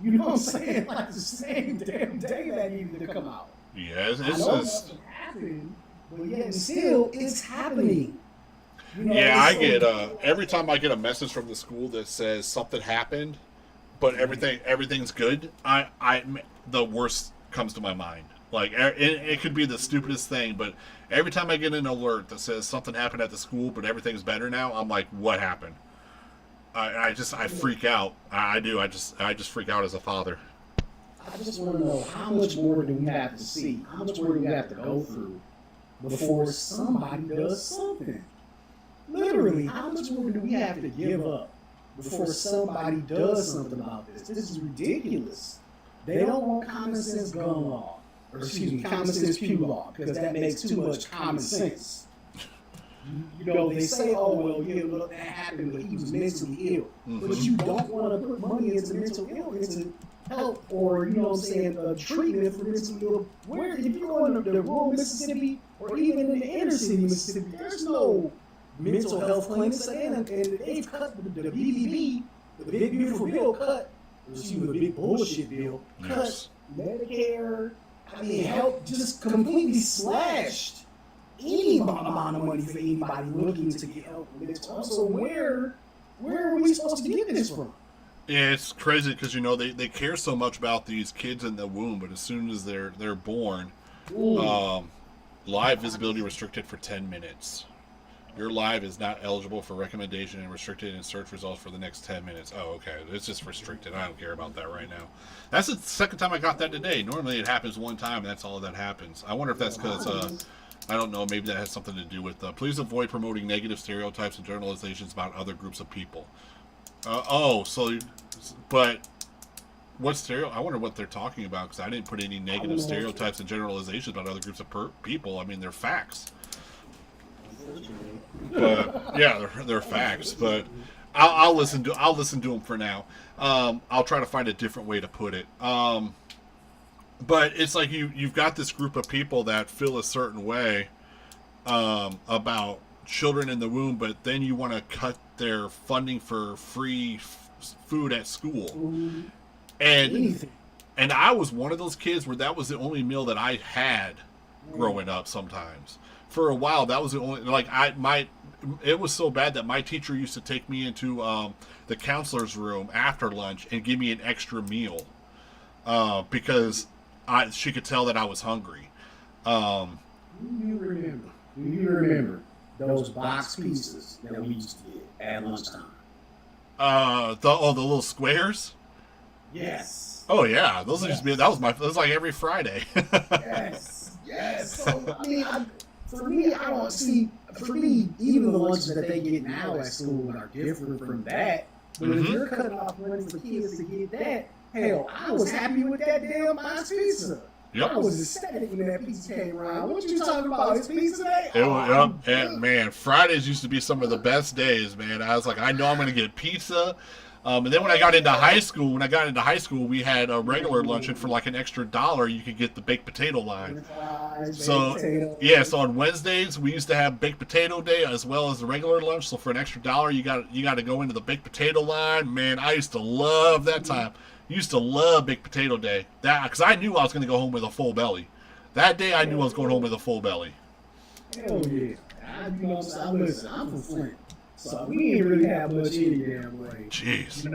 You know what I'm saying? Like the same damn day that needed to come out. Yeah, it's I know just. nothing happened, but yet still it's happening. Yeah, I get every time I get a message from the school that says something happened, but everything's good. The worst comes to my mind. Like it could be the stupidest thing, but every time I get an alert that says something happened at the school, but everything's better now, I'm like, what happened? I freak out. I do. I just freak out as a father. I just want to know, how much more do we have to see? How much more do we have to go through before somebody does something? Literally, how much more do we have to give up before somebody does something about this? This is ridiculous. They don't want common sense gun law, or excuse me, common sense pew law, because that makes too much common sense. They say, oh, well, yeah, look, that happened, but he was mentally ill. Mm-hmm. But you don't want to put money into mental illness, into help, or, treatment for mentally ill. Where, if you go into the rural Mississippi, or even in the inner city Mississippi, there's no mental health clinics, and they've cut the BBB, the big beautiful bill cut, excuse me, the big bullshit bill, cut Medicare, help just completely slashed any amount of money for anybody looking to get help with it. Also, where are we supposed to get this from? Yeah, it's crazy because they care so much about these kids in the womb, but as soon as they're born, live visibility restricted for 10 minutes. Your live is not eligible for recommendation and restricted in search results for the next 10 minutes. Oh, okay. It's just restricted. I don't care about that right now. That's the second time I got that today. Normally it happens one time, and that's all that happens. I wonder if that's because, I don't know, maybe that has something to do with, please avoid promoting negative stereotypes and generalizations about other groups of people. But what I wonder what they're talking about, because I didn't put any negative stereotypes and generalizations about other groups of people. I mean, they're facts. But yeah, they're facts. But I'll listen to them for now. I'll try to find a different way to put it. But it's like you've got this group of people that feel a certain way about children in the womb, but then you want to cut their funding for free food at school. And I was one of those kids where that was the only meal that I had growing up. Sometimes for a while that was the only, it was so bad that my teacher used to take me into the counselor's room after lunch and give me an extra meal because she could tell that I was hungry. Do you remember those box pizzas that we used to get at lunchtime? The little squares? Yes. Oh yeah, those used to be. That was like every Friday. Yes. So for me, I don't see. For me, even the lunches that they get now at school are different from that. But if you're cutting off money for kids to get that, hell, I was happy with that damn box pizza. Yep. I was ecstatic when that pizza came around. What you talking about? It's pizza day? And man, Fridays used to be some of the best days, man. I was like, I know I'm going to get pizza. And then when I got into high school, we had a regular luncheon for like an extra $1. You could get the baked potato line. So on Wednesdays we used to have baked potato day as well as the regular lunch. So for an extra $1, you got to go into the baked potato line. Man, I used to love that time. Used to love baked potato day. That because I knew I was going to go home with a full belly. That day I knew I was going home with a full belly. Hell yeah! I'm from Flint. So we didn't really have much any damn way. Jeez.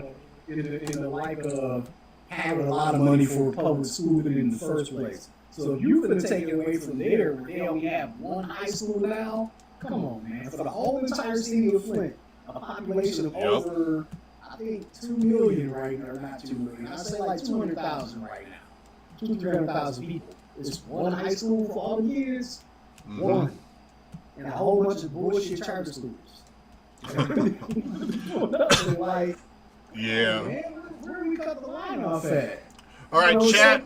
In the like of having a lot of money for public schooling in the first place. So if you could take it away from there, where they only have one high school now, come on, man. For the whole entire city of Flint, a population of over, I think, 2 million right now, or not 2 million. I'd say like 200,000 right now. 200,000 people. It's one high school for all the years. one, and a whole bunch of bullshit charter schools. Like, Yeah. man, where do we cut the line off at? All right, You know, chat.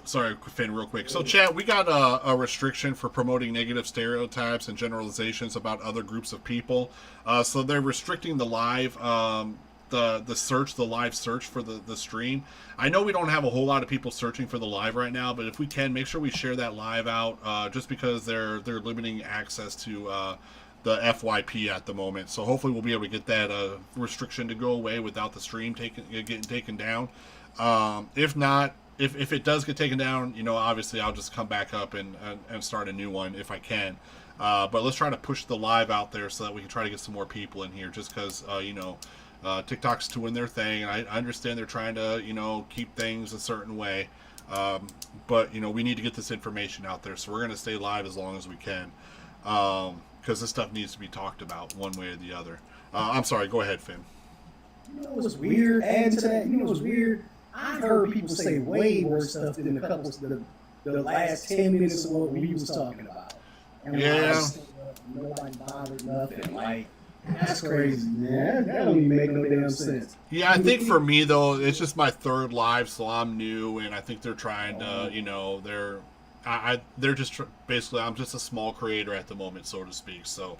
Sorry, Finn, real quick. So, chat, we got a restriction for promoting negative stereotypes and generalizations about other groups of people. So they're restricting the live, the live search for the stream. I know we don't have a whole lot of people searching for the live right now, but if we can, make sure we share that live out. Just because they're limiting access to the FYP at the moment. So hopefully we'll be able to get that restriction to go away without the stream getting taken down. If not, if it does get taken down, you know, obviously I'll just come back up and start a new one if I can. But let's try to push the live out there so that we can try to get some more people in here, just because, you know, TikTok's doing their thing. And I understand they're trying to, you know, keep things a certain way. But, you know, we need to get this information out there. So we're going to stay live as long as we can. Because this stuff needs to be talked about one way or the other. I'm sorry, go ahead, Finn. You know what's weird? Add to that, you know what's weird? I've heard people say way worse stuff than the last 10 minutes of what we was talking about. And Yeah. Nobody bothered nothing. Like, that's crazy, man. That don't even make no damn sense. Yeah, I think for me, though, it's just my third live, so I'm new, and I think they're trying to, you know, they're just basically, I'm just a small creator at the moment, so to speak. So,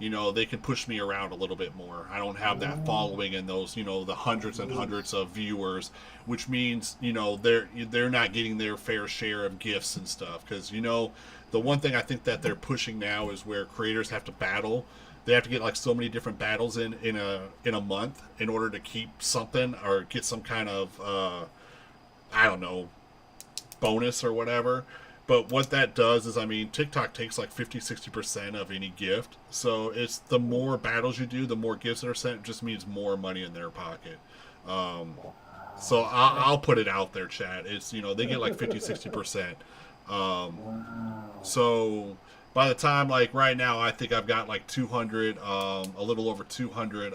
you know, they can push me around a little bit more. I don't have that following and those, you know, the hundreds and hundreds of viewers, which means, you know, they're not getting their fair share of gifts and stuff. Because, you know, the one thing I think that they're pushing now is where creators have to battle. They have to get like so many different battles in a month in order to keep something or get some kind of I don't know, bonus or whatever. But what that does is, I mean, TikTok takes like 50-60% of any gift. So it's the more battles you do, the more gifts that are sent. It just means more money in their pocket. So I'll put it out there, chat. It's, you know, they get like 50-60%. So by the time, like right now, I think I've got like 200, a little over 200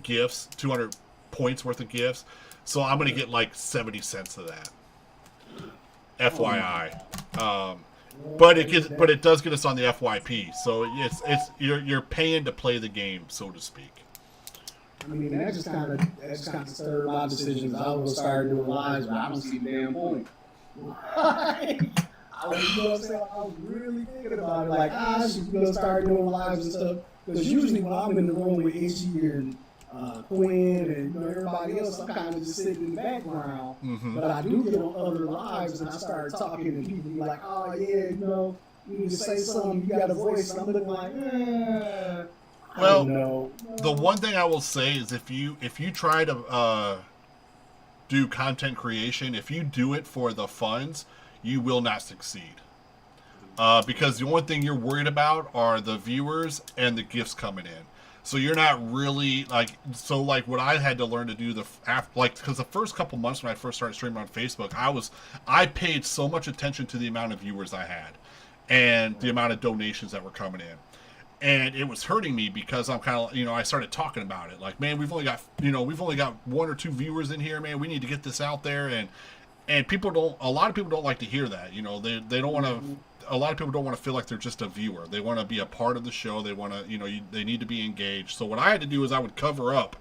gifts, 200 points worth of gifts. So I'm going to get like 70 cents of that. FYI, but it does get us on the FYP, so it's you're paying to play the game, so to speak. I mean, that just kind of stirred my decisions. I was start doing lives, but I don't see the damn point. I was, you know what I'm saying? I was really thinking about it, like, I should start doing lives and stuff. Because usually when I'm in the room with Itchy and Quinn and, you know, everybody else, I'm kind of just sitting in the background. Mm-hmm. But I do get on other lives and I start talking and people be like, oh yeah, you know, you need to say something, you got a voice. And I'm looking like, I don't know. The one thing I will say is if you try to do content creation, if you do it for the funds, you will not succeed. Because the only thing you're worried about are the viewers and the gifts coming in. So you're not really like what I had to learn to do because the first couple months when I first started streaming on Facebook, I paid so much attention to the amount of viewers I had and the amount of donations that were coming in. And it was hurting me because I'm kind of, you know, I started talking about it. Like, man, we've only got 1 or 2 viewers in here, man. We need to get this out there. And a lot of people don't like to hear that. You know, they don't want to, a lot of people don't want to feel like they're just a viewer. They want to be a part of the show. They want to, you know, they need to be engaged. So what I had to do is I would cover up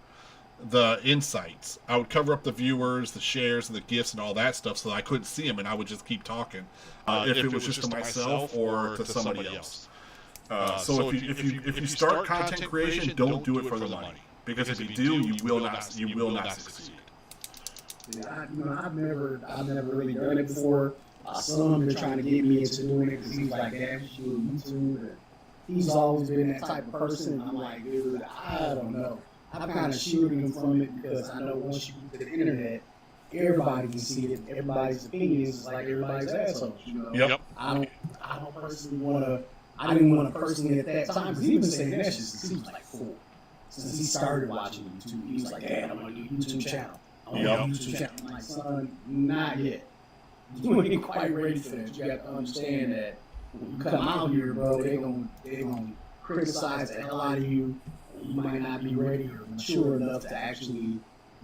the insights. I would cover up the viewers, the shares, and the gifts and all that stuff so that I couldn't see them, and I would just keep talking. If it was just to myself or to somebody else. So if you start content creation, don't do it for the money, because if you do, you will not succeed. Yeah, I've never really done it before. My son been trying to get me into doing it because he's like, Dad, you should do YouTube. And he's always been that type of person. And I'm like, dude, I don't know. I'm kind of shielding him from it because I know once you get to the internet, everybody can see it. Everybody's opinions is like everybody's assholes. You know? Yep. I don't personally want to. I didn't want to personally at that time because he's been saying that shit since he was like 4. Since he started watching YouTube, he was like, Dad, I want to do a YouTube channel. I want to do a YouTube channel. I'm like, son, not yet. You ain't quite ready for that. You got to understand that when you come out here, bro, they gonna criticize the hell out of you. You might not be ready or mature enough to actually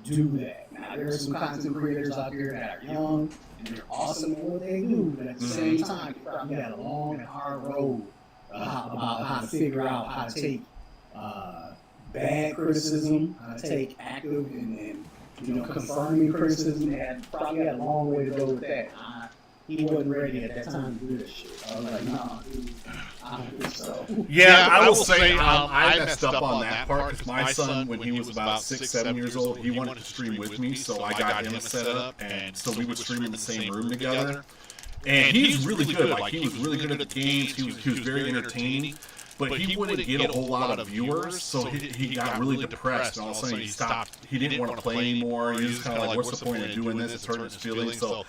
do that. Now, there are some content creators out there that are young and they're awesome at what they do, but at the same time, they probably got a long and hard road about how to figure out how to take bad criticism, how to take active and confirming criticism. They probably had a long way to go with that. He wasn't ready at that time to do this shit. I was like, nah, dude, I don't think so. Yeah, I will say I messed up on that part because my son, when he was about 6, 7 years old, he wanted to stream with me, so I got him set up, and so we would stream in the same room together. And he's really good. Like, he was really good at the games. He was very entertaining. But he wouldn't get a whole lot of viewers, so he got really depressed, and all of a sudden he stopped. He didn't want to play anymore. He was kind of like, what's the point of doing this? It's hurting his feelings. So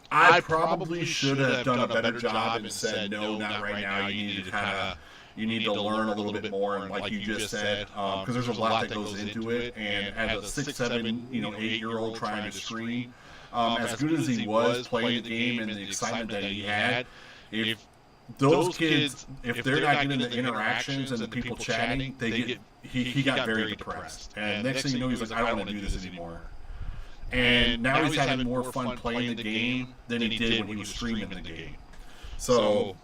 I probably should have done a better job and said, no, not right now. You need to learn a little bit more, and like you just said, because there's a lot that goes into it. And as a 6, 7, 8-year-old trying to stream, as good as he was playing the game and the excitement that he had, if those kids, if they're not getting the interactions and the people chatting, he got very depressed. And next thing you know, he's like, I don't want to do this anymore. And now he's having more fun playing the game than he did when he was streaming the game. So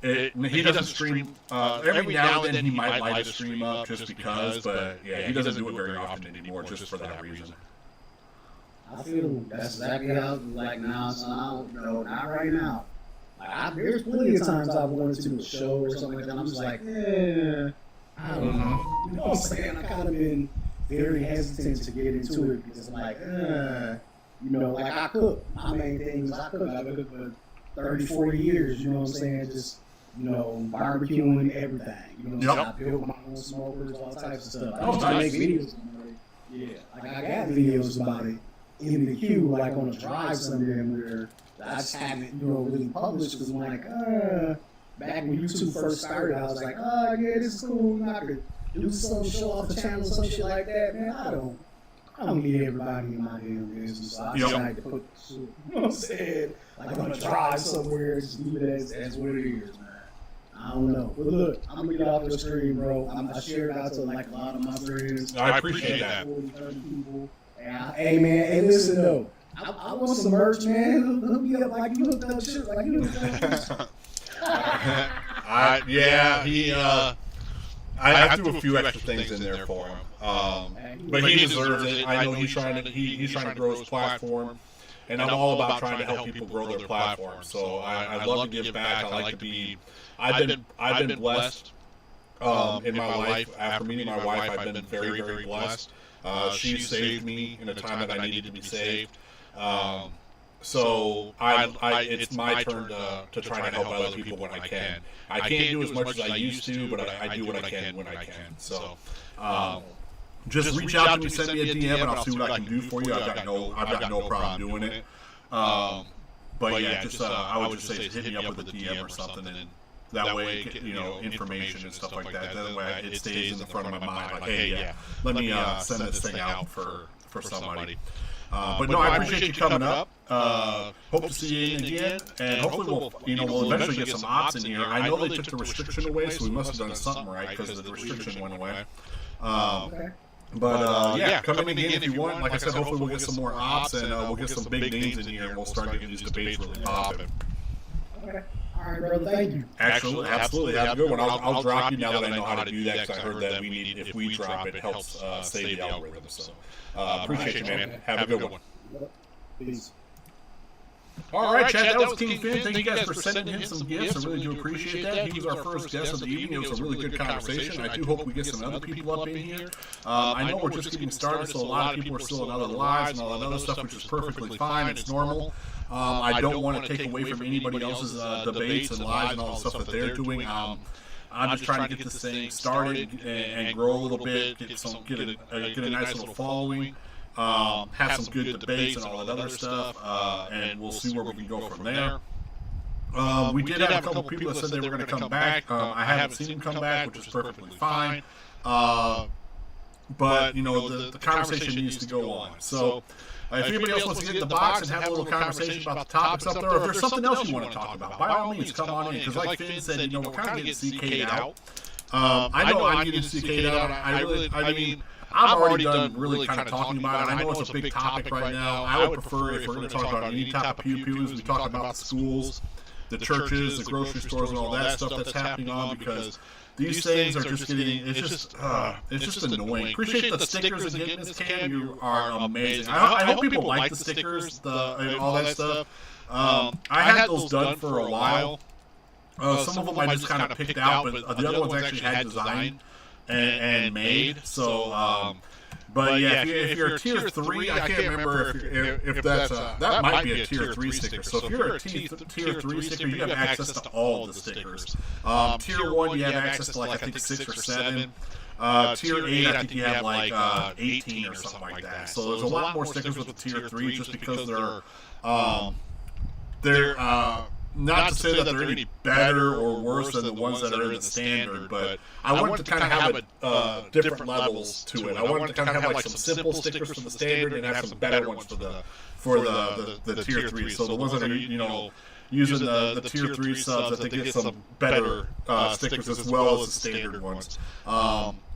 he doesn't stream every now and then. He might light a stream up just because, but yeah, he doesn't do it very often anymore, just for that reason. I feel that's exactly how it's like now. So I don't know, not right now. There's plenty of times I've wanted to do a show or something like that. I'm just like, I don't know. You know what I'm saying? I kind of been very hesitant to get into it because I'm like, like I cook. My main thing is I cook. I've been cooking for 30, 40 years. You know what I'm saying? Just, barbecuing everything. So I build my own smokers, all types of stuff. I used to make videos. Yeah, like I got videos about it in the queue, like on a drive somewhere where I just haven't, really published because I'm like, back when YouTube first started, I was like, yeah, this is cool. I could do some show off the channel, some shit like that. Man, I don't need everybody in my damn business. So I decided to put shit, you know what I'm saying? Like on a drive somewhere, just leave it as what it is, man. I don't know. But look, I'm gonna get off the stream, bro. I shared it out to like a lot of my friends. I appreciate that. 40, 30 people. Hey, man, hey, listen though. I want some merch, man. Hook me up like you hooked up shit. Like you hooked up. I threw a few extra things in there for him, but he deserves it. I know he's trying to grow his platform, and I'm all about trying to help people grow their platform. So I love to give back. I like to be. I've been blessed in my life. After meeting my wife, I've been very, very blessed. She saved me in a time that I needed to be saved. So it's my turn to try to help other people when I can. I can't do as much as I used to, but I do what I can when I can. So just reach out to me, send me a DM, and I'll see what I can do for you. I've got no problem doing it. But yeah, just I would just say hit me up with a DM or something, and that way, information and stuff like that. That way it stays in the front of my mind. Like, hey, yeah, let me send this thing out for somebody. But no, I appreciate you coming up. Hope to see you again, and hopefully we'll eventually get some ops in here. I know they took the restriction away, so we must have done something right because the restriction went away. But yeah, come in again if you want. Like I said, hopefully we'll get some more ops, and we'll get some big names in here, and we'll start getting these debates really popping. Okay. All right, brother. Thank you. Actually, absolutely. Have a good one. I'll drop you now that I know how to do that because I heard that if we drop it, helps save the algorithm. So appreciate you, man. Have a good one. Peace. All right, Chad, that was King Finn. Thank you guys for sending him some gifts. I really do appreciate that. He was our first guest of the evening. It was a really good conversation. I do hope we get some other people up in here. I know we're just getting started, so a lot of people are still in other lives and all that other stuff, which is perfectly fine. It's normal. I don't want to take away from anybody else's debates and lives and all the stuff that they're doing. I'm just trying to get this thing started and grow a little bit, get a nice little following. Have some good debates and all that other stuff, and we'll see where we can go from there. We did have a couple people that said they were going to come back. I haven't seen them come back, which is perfectly fine. But the conversation needs to go on. So if anybody else wants to get in the box and have a little conversation about the topics up there, or if there's something else you want to talk about, by all means, come on in. Because like Finn said, we're kind of getting CK'd out. I know I'm getting CK'd out. I'm already done really kind of talking about it. I know it's a big topic right now. I would prefer, if we're going to talk about any type of pew-pews, we talk about the schools, the churches, the grocery stores, and all that stuff that's happening on, because these things are just getting, it's just annoying. Appreciate the stickers again, Miss Cam. You are amazing. I hope people like the stickers, and all that stuff. I had those done for a while. Some of them I just kind of picked out, but the other ones actually had designed and made. So, but yeah, if you're a tier 3, I can't remember if that's that might be a tier 3 sticker. So if you're a tier 3 sticker, you have access to all of the stickers. Tier 1, you have access to, like, I think 6 or 7. Tier 8, I think you have like 18 or something like that. So there's a lot more stickers with the tier 3, just because they're not to say that they're any better or worse than the ones that are in the standard, but I wanted to kind of have different levels to it. I wanted to kind of have like some simple stickers for the standard and have some better ones for the tier 3. So the ones that are, you know, using the tier 3 subs, that they get some better stickers as well as the standard ones.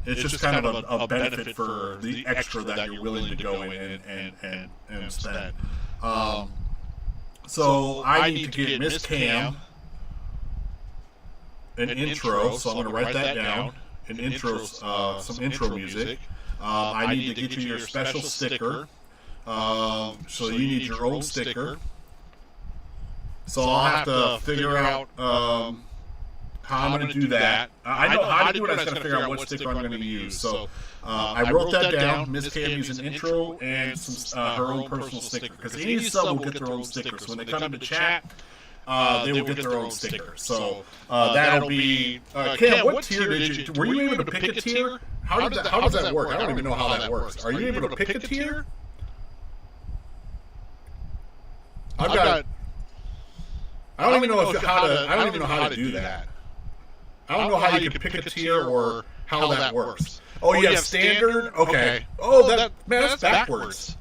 It's just kind of a benefit for the extra that you're willing to go in and spend. So I need to get Miss Cam an intro, so I'm going to write that down. An intro, some intro music. I need to get you your special sticker. So you need your own sticker. So I'll have to figure out how I'm going to do that. I know how to do it. I just got to figure out what sticker I'm going to use. So I wrote that down. Miss Cam used an intro and some, her own personal sticker, because any sub will get their own sticker. So when they come into chat, they will get their own sticker. So that'll be. Cam, what tier did you? Were you able to pick a tier? How does that work? I don't even know how that works. Are you able to pick a tier? I've got. I don't even know how to do that. I don't know how you can pick a tier or how that works. Oh, you have standard? Okay. Oh, that's backwards.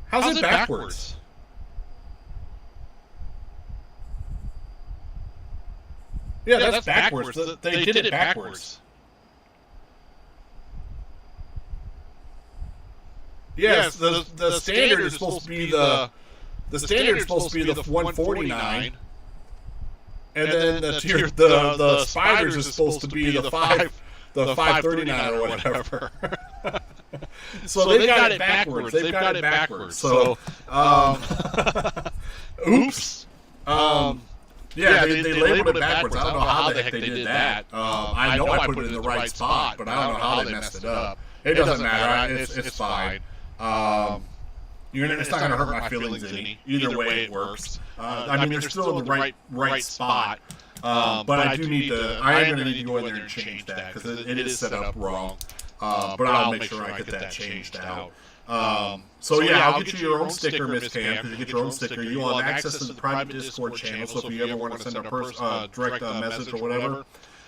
How's it backwards? Yeah, that's backwards. They did it backwards. Yes, the standard is supposed to be the standard is supposed to be the 149. And then the spiders is supposed to be the 539 or whatever. So they've got it backwards. They've got it backwards. So, oops. Yeah, they labeled it backwards. I don't know how the heck they did that. I know I put it in the right spot, but I don't know how they messed it up. It doesn't matter. It's fine. It's not going to hurt my feelings any. Either way, it works. I mean, they're still in the right spot. But I do need to. I am going to need to go in there and change that, because it is set up wrong. But I'll make sure I get that changed out. So yeah, I'll get you your own sticker, Miss Cam. Because you get your own sticker, you will have access to the private Discord channel. So if you ever want to send a direct message or whatever,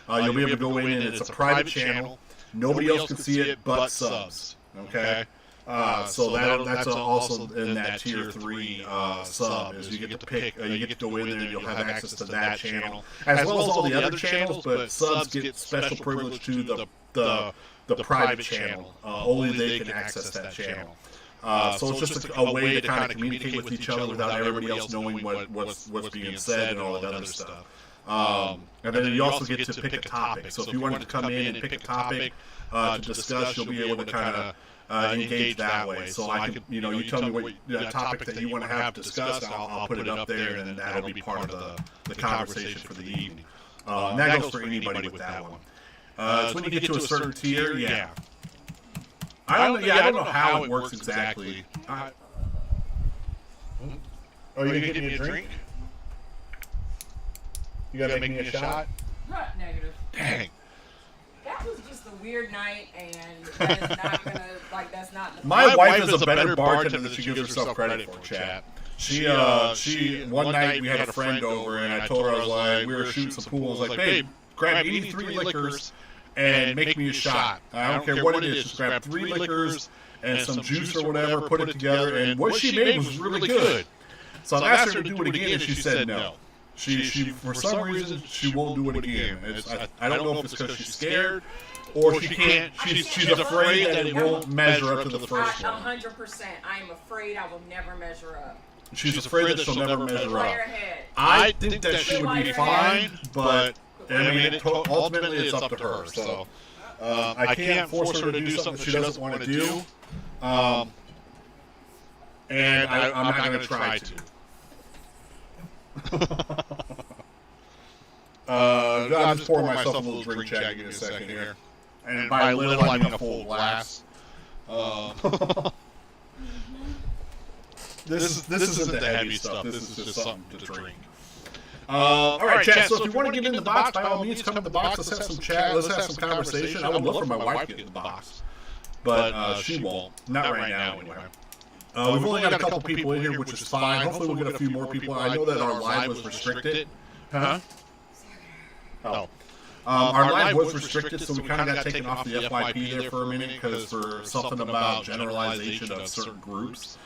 you'll be able to go in, and it's a private channel. Nobody else can see it but subs. Okay. So that's also in that tier 3 sub, is you get to pick, you get to go in there and you'll have access to that channel, as well as all the other channels, but subs get special privilege to the private channel. Only they can access that channel. So it's just a way to kind of communicate with each other without everybody else knowing what's being said and all that other stuff. And then you also get to pick a topic. So if you wanted to come in and pick a topic to discuss, you'll be able to kind of engage that way. So I can, you tell me what topic that you want to have discussed, I'll put it up there, and then that'll be part of the conversation for the evening. And that goes for anybody with that one. So when you get to a certain tier, yeah. I don't know how it works exactly. Oh, you gonna get me a drink? You gotta make me a shot? Negative. Dang. That was just a weird night, and that is not gonna, that's not the My wife is a better bartender than she gives herself credit for, chat. She one night we had a friend over, and I told her, I was like, we were shooting some pool, I was like, babe, grab any 3 liquors and make me a shot. I don't care what it is, just grab 3 liquors and some juice or whatever, put it together, and what she made was really good. So I asked her to do it again, and she said no. She for some reason, she won't do it again. I don't know if it's because she's scared, or she can't. She's afraid that it won't measure up to the first one. 100%. I am afraid I will never measure up. She's afraid that she'll never measure up. Ahead. I think that she would be fine, but I mean, ultimately it's up to her. So I can't force her to do something she doesn't want to do, and I'm not going to try to. I'm just pouring myself a little drink, chat. Give me a second here. And by little, I mean a full glass. This isn't the heavy stuff. This is just something to drink. All right, chat. So if you want to get in the box, by all means, come in the box. Let's have some chat. Let's have some conversation. I would love for my wife to get in the box, but she won't. Not right now, anyway. We've only got a couple people in here, which is fine. Hopefully, we'll get a few more people. I know that our live was restricted. Huh? Oh. Our live was restricted, so we kind of got taken off the FYP there for a minute because for something about generalization of certain groups.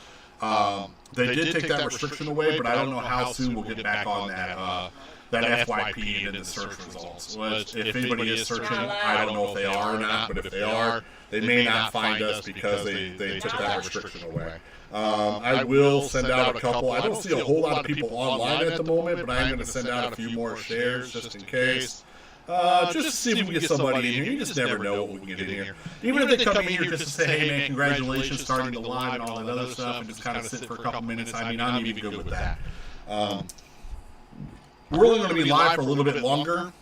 They did take that restriction away, but I don't know how soon we'll get back on that FYP and the search results. If anybody is searching, I don't know if they are or not, but if they are, they may not find us because they took that restriction away. I will send out a couple. I don't see a whole lot of people online at the moment, but I am going to send out a few more shares just in case. Just to see if we can get somebody in here. You just never know what we can get in here. Even if they come in here just to say, hey man, congratulations, starting the live and all that other stuff, and just kind of sit for a couple minutes, I mean, I'm even good with that. We're only going to be live for a little bit longer.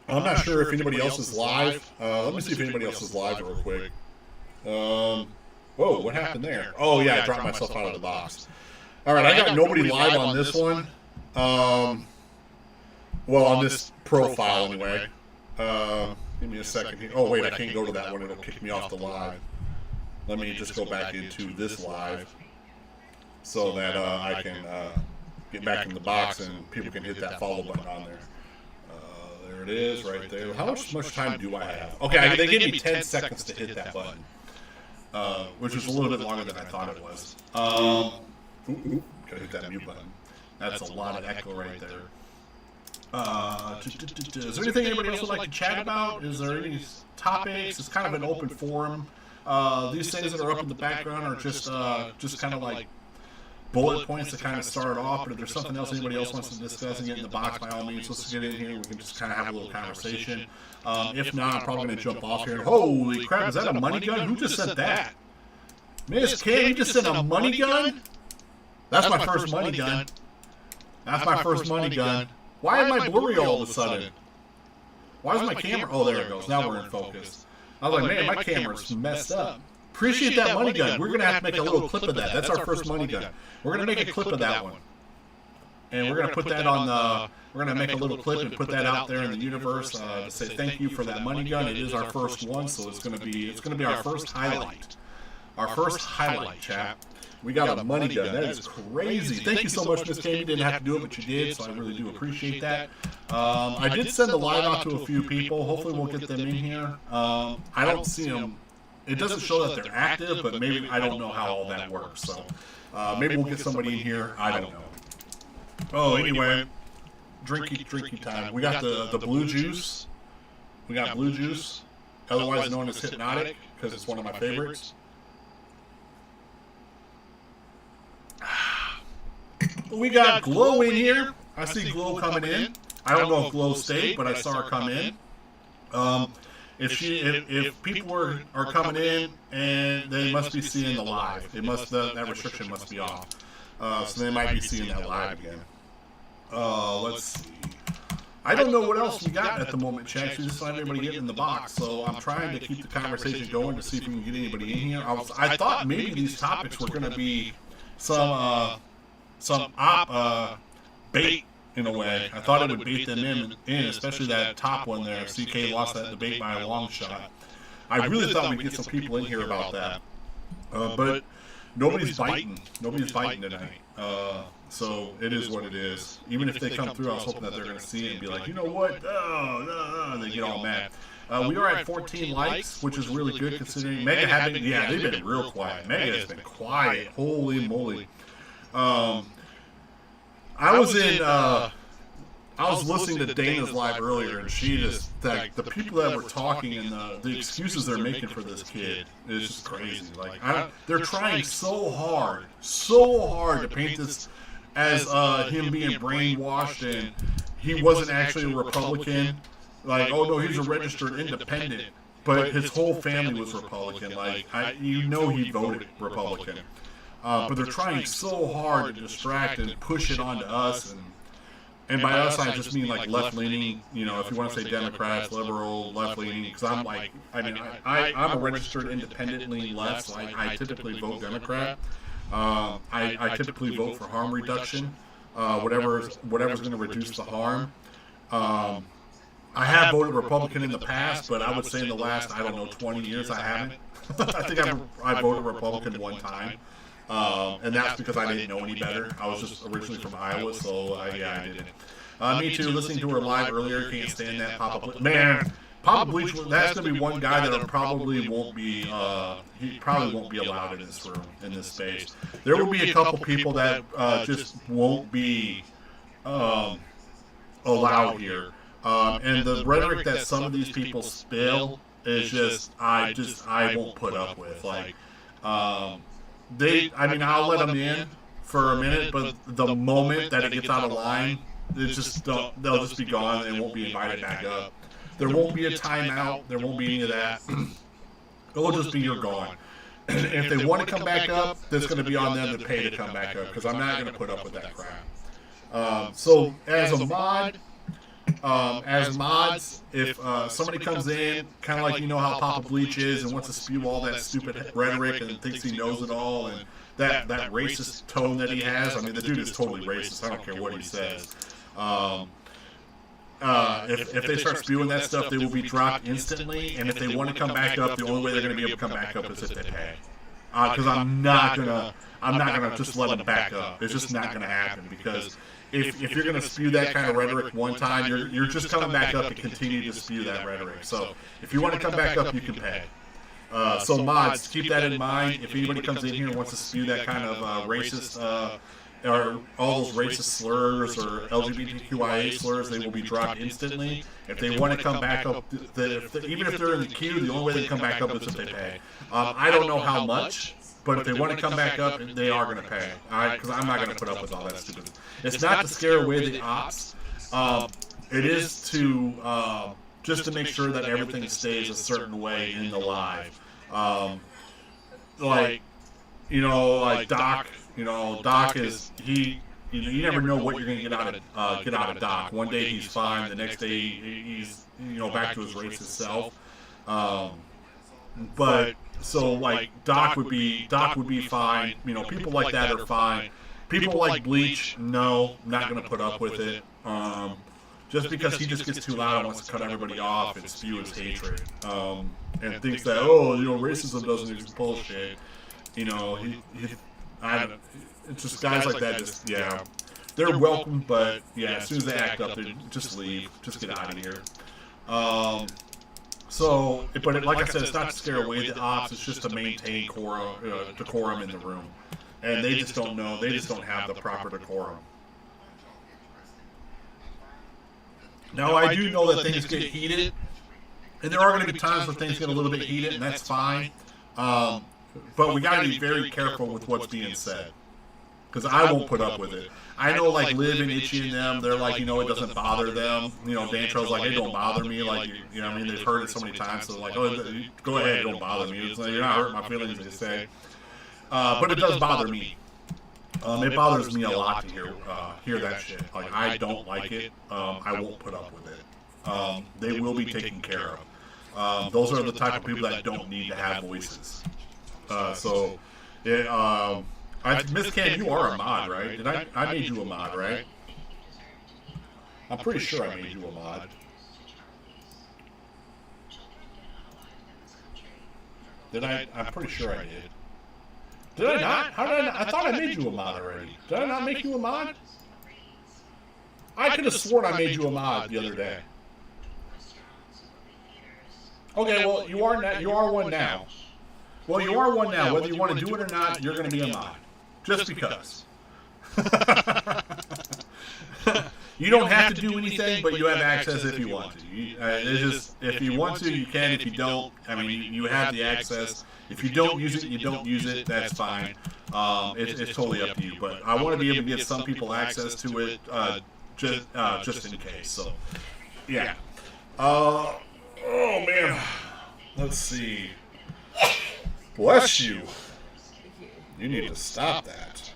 I'm not sure if anybody else is live. Let me see if anybody else is live real quick. Whoa, what happened there? Oh yeah, I dropped myself out of the box. All right, I got nobody live on this one. Well, on this profile anyway. Give me a second here. Oh wait, I can't go to that one. It'll kick me off the live. Let me just go back into this live so that I can get back in the box and people can hit that follow button on there. There it is, right there. How much time do I have? Okay, they gave me 10 seconds to hit that button, which was a little bit longer than I thought it was. Gotta hit that mute button. That's a lot of echo right there. Is there anything anybody else would like to chat about? Is there any topics? It's kind of an open forum. These things that are up in the background are just kind of like bullet points to kind of start off. But if there's something else anybody else wants to discuss and get in the box, by all means, let's get in here. We can just kind of have a little conversation. If not, I'm probably going to jump off here. Holy crap, is that a money gun? Who just sent that? Miss K, you just sent a money gun? That's my first money gun. That's my first money gun. Why am I blurry all of a sudden? Why is my camera? Oh, there it goes. Now we're in focus. I was like, man, my camera's messed up. Appreciate that money gun. We're going to have to make a little clip of that. That's our first money gun. We're going to make a clip of that one. And we're going to put that on the... We're going to make a little clip and put that out there in the universe to say thank you for that money gun. It is our first one, so it's going to be our first highlight. Our first highlight, chat. We got a money gun. That is crazy. Thank you so much, Miss Kay. You didn't have to do it, but you did, so I really do appreciate that. I did send the live out to a few people. Hopefully we'll get them in here. I don't see them. It doesn't show that they're active, but maybe I don't know how all that works. So maybe we'll get somebody in here. I don't know. Oh, anyway, drinky time. We got the blue juice. We got blue juice, otherwise known as Hypnotic, because it's one of my favorites. We got Glow in here. I see Glow coming in. I don't know if Glow stayed, but I saw her come in. If people are coming in and they must be seeing the live, that restriction must be off. So they might be seeing that live again. Let's see. I don't know what else we got at the moment, chat. We just don't have anybody getting in the box, so I'm trying to keep the conversation going to see if we can get anybody in here. I thought maybe these topics were going to be some bait in a way. I thought it would bait them in, especially that top one there. CK lost that debate by a long shot. I really thought we'd get some people in here about that, but nobody's biting. Nobody's biting tonight. So it is what it is. Even if they come through, I was hoping that they're going to see it and be like, you know what? Oh, no, and they get all mad. We are at 14 likes, which is really good considering Mega having. Yeah, they've been real quiet. Mega has been quiet. Holy moly. I was in I was listening to Dana's live earlier, and she just, like, the people that were talking and the excuses they're making for this kid is just crazy. Like, they're trying so hard to paint this as him being brainwashed and he wasn't actually a Republican. Like, oh no, he's a registered independent, but his whole family was Republican. Like, he voted Republican. But they're trying so hard to distract and push it onto us, and by us I just mean like left-leaning, you know, if you want to say Democrats, liberal, left-leaning, because I'm like, I'm a registered independently left, so I typically vote Democrat. I typically vote for harm reduction, whatever's going to reduce the harm. I have voted Republican in the past, but I would say in the last, 20 years I haven't. I think I voted Republican one time. And that's because I didn't know any better. I was just originally from Iowa, so I didn't. Me too, listening to her live earlier, can't stand that Papa Bleach. Man, Papa Bleach, that's going to be one guy that probably won't be, he probably won't be allowed in this room, in this space. There will be a couple people that just won't be allowed here. And the rhetoric that some of these people spill is just, I won't put up with. Like, I'll let them in for a minute, but the moment that it gets out of line, they'll just be gone and won't be invited back up. There won't be a timeout. There won't be any of that. It'll just be you're gone. And if they want to come back up, that's going to be on them to pay to come back up, because I'm not going to put up with that crap. So as a mod, as mods, if somebody comes in, kind of like, you know how Papa Bleach is and wants to spew all that stupid rhetoric and thinks he knows it all, and that racist tone that he has, I mean, the dude is totally racist. I don't care what he says. If they start spewing that stuff, they will be dropped instantly, and if they want to come back up, the only way they're going to be able to come back up is if they pay. Because I'm not gonna just let them back up. It's just not gonna happen, because if you're gonna spew that kind of rhetoric one time, you're just coming back up to continue to spew that rhetoric. So if you want to come back up, you can pay. So mods, keep that in mind. If anybody comes in here and wants to spew that kind of racist or all those racist slurs or LGBTQIA slurs, they will be dropped instantly. If they want to come back up, even if they're in the queue, the only way they can come back up is if they pay. I don't know how much, but if they want to come back up, they are going to pay. Because I'm not going to put up with all that stupid. It's not to scare away the ops. It is to just to make sure that everything stays a certain way in the live. Like Doc. Doc is you never know what you're going to get out of Doc. One day he's fine, the next day he's back to his racist self. But so like Doc would be fine. People like that are fine. People like Bleach, no, not going to put up with it. Just because he just gets too loud and wants to cut everybody off and spew his hatred, and thinks that racism doesn't exist. Bullshit. It's just guys like that. They're welcome, but as soon as they act up, they just leave. Just get out of here. But like I said, it's not to scare away the ops. It's just to maintain decorum in the room, and they just don't know. They just don't have the proper decorum. Now, I do know that things get heated, and there are going to be times where things get a little bit heated, and that's fine. But we got to be very careful with what's being said, because I won't put up with it. I know, like, Liv and Itchy and them, they're like, it doesn't bother them. Dantro's like, it don't bother me. Like, they've heard it so many times, so like, oh, go ahead, it don't bother me. It's like, you're not hurting my feelings, they say. But it does bother me. It bothers me a lot to hear that shit. Like, I don't like it. I won't put up with it. They will be taken care of. Those are the type of people that don't need to have voices. Miss Cam, you are a mod, right? I made you a mod, right? I'm pretty sure I made you a mod. I'm pretty sure I did. Did I not? How did I not? I thought I made you a mod already. Did I not make you a mod? I could have sworn I made you a mod the other day. Okay, well, you are one now. Well, you are one now. Whether you want to do it or not, you're going to be a mod. Just because. You don't have to do anything, but you have access if you want to. It's just, if you want to, you can. If you don't, I mean, you have the access. If you don't use it, you don't use it. That's fine. It's totally up to you. But I want to be able to give some people access to it, just in case. So, yeah. Oh man. Let's see. Bless you. You need to stop that.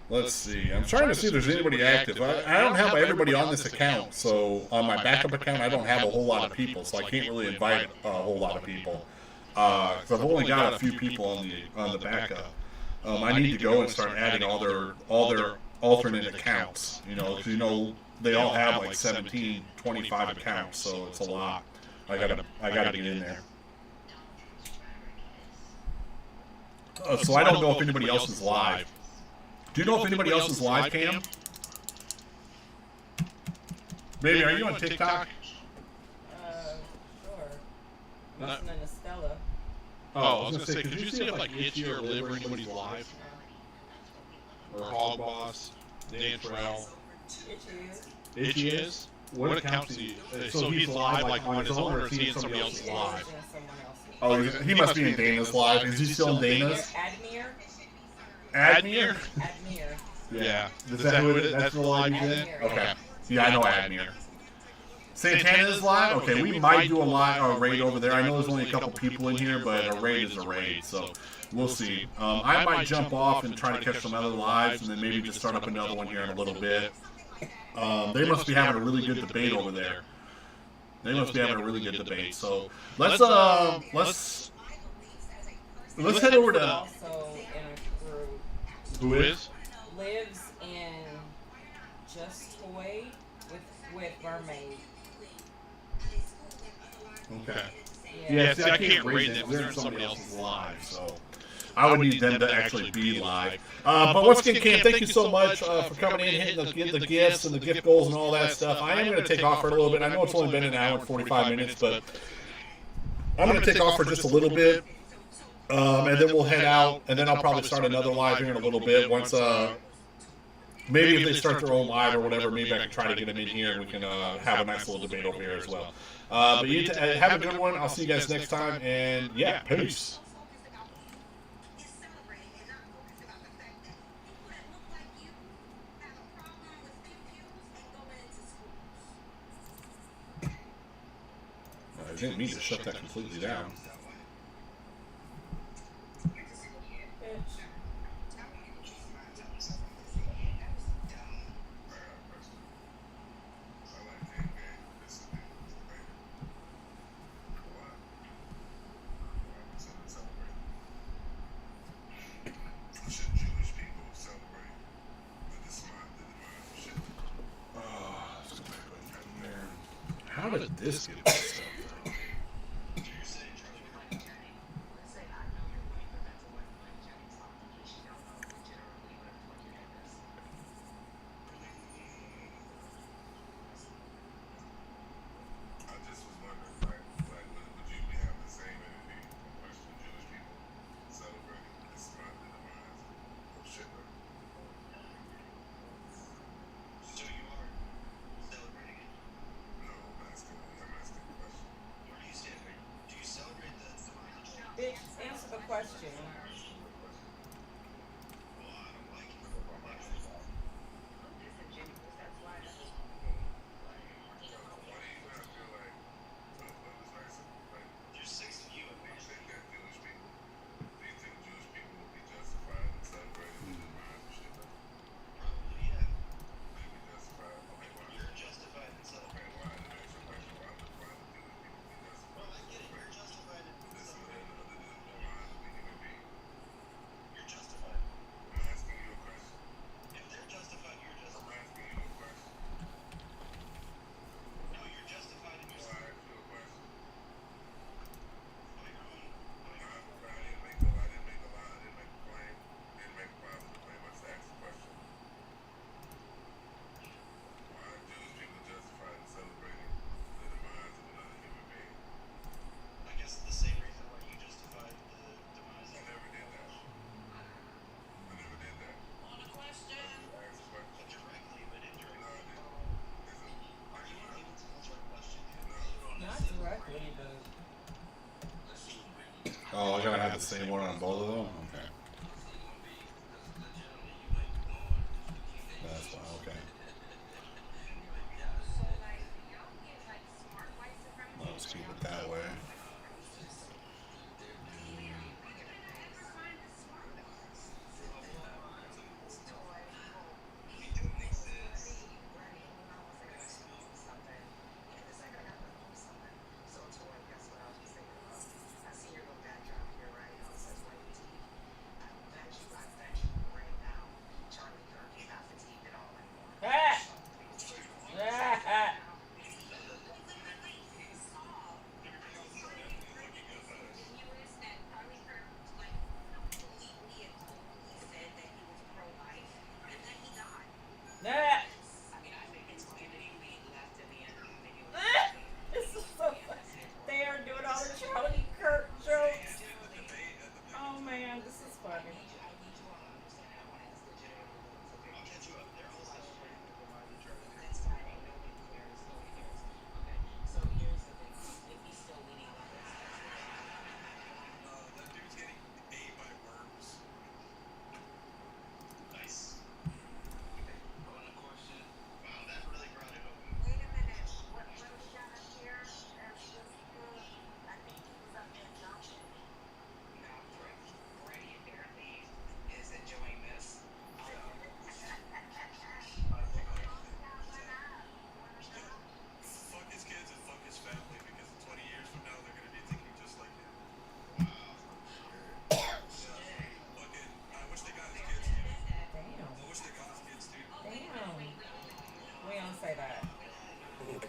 Let's see. I'm trying to see if there's anybody active. I don't have everybody on this account, so on my backup account, I don't have a whole lot of people, so I can't really invite a whole lot of people. Because I've only got a few people on the backup. I need to go and start adding all their alternate accounts. Because they all have like 17, 25 accounts, so it's a lot. I gotta get in there. So I don't know if anybody else is live. Do you know if anybody else is live, Cam? Baby, are you on TikTok? Sure. Listening to Stella. Oh, I was gonna say, could you see if like Itchy or Liv or anybody's live? Or Hog Boss, Dan Terrell. Itchy is? What account is he? So he's live like on his own, or is he in somebody else's live? Oh, he must be in Dana's live. Is he still in Dana's? Admir? Admir. Yeah. Is that who it is? That's the live he's in? Okay. Yeah, I know Admir. Santana is live? Okay, we might do a raid over there. I know there's only a couple people in here, but a raid is a raid, so we'll see. I might jump off and try to catch some other lives, and then maybe just start up another one here in a little bit. They must be having a really good debate over there. They must be having a really good debate. So let's head over to. Also in a group. Who is? Lives in Just Toy with Mermaid. Okay. Yeah. See, I can't raid them because they're in somebody else's live, so I would need them to actually be live. But once again, Cam, thank you so much for coming in, hitting the gifts and the gift goals and all that stuff. I am going to take off for a little bit. I know it's only been an hour and 45 minutes, but I'm going to take off for just a little bit, and then we'll head out, and then I'll probably start another live here in a little bit. Once, maybe if they start their own live or whatever, maybe I can try to get them in here, and we can have a nice little debate over here as well. But you have a good one. I'll see you guys next time, and yeah, peace. I didn't mean to shut that completely down. How did this get messed up, though? Answer the question. same one on both of them? Okay. That's fine, okay. Let's keep it that way. This is so funny. They are doing all the Charlie Kirk jokes. Oh man, this is funny.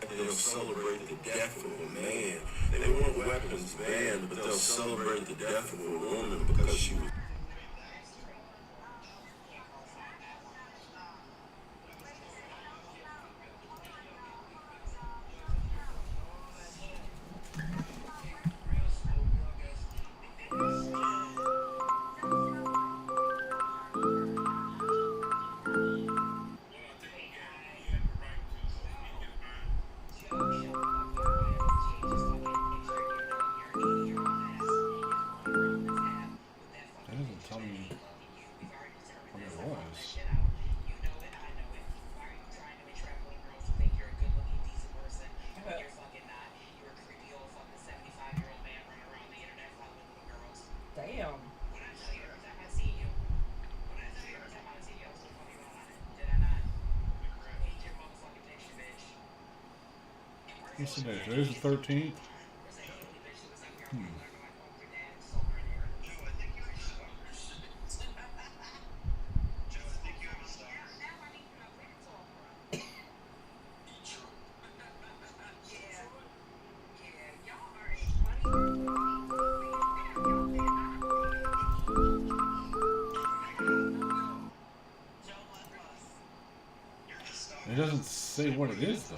They'll celebrate the death of a man. They want weapons banned, but they'll celebrate the death of a woman because she was. What's today? Today's the 13th? It doesn't say what it is, though.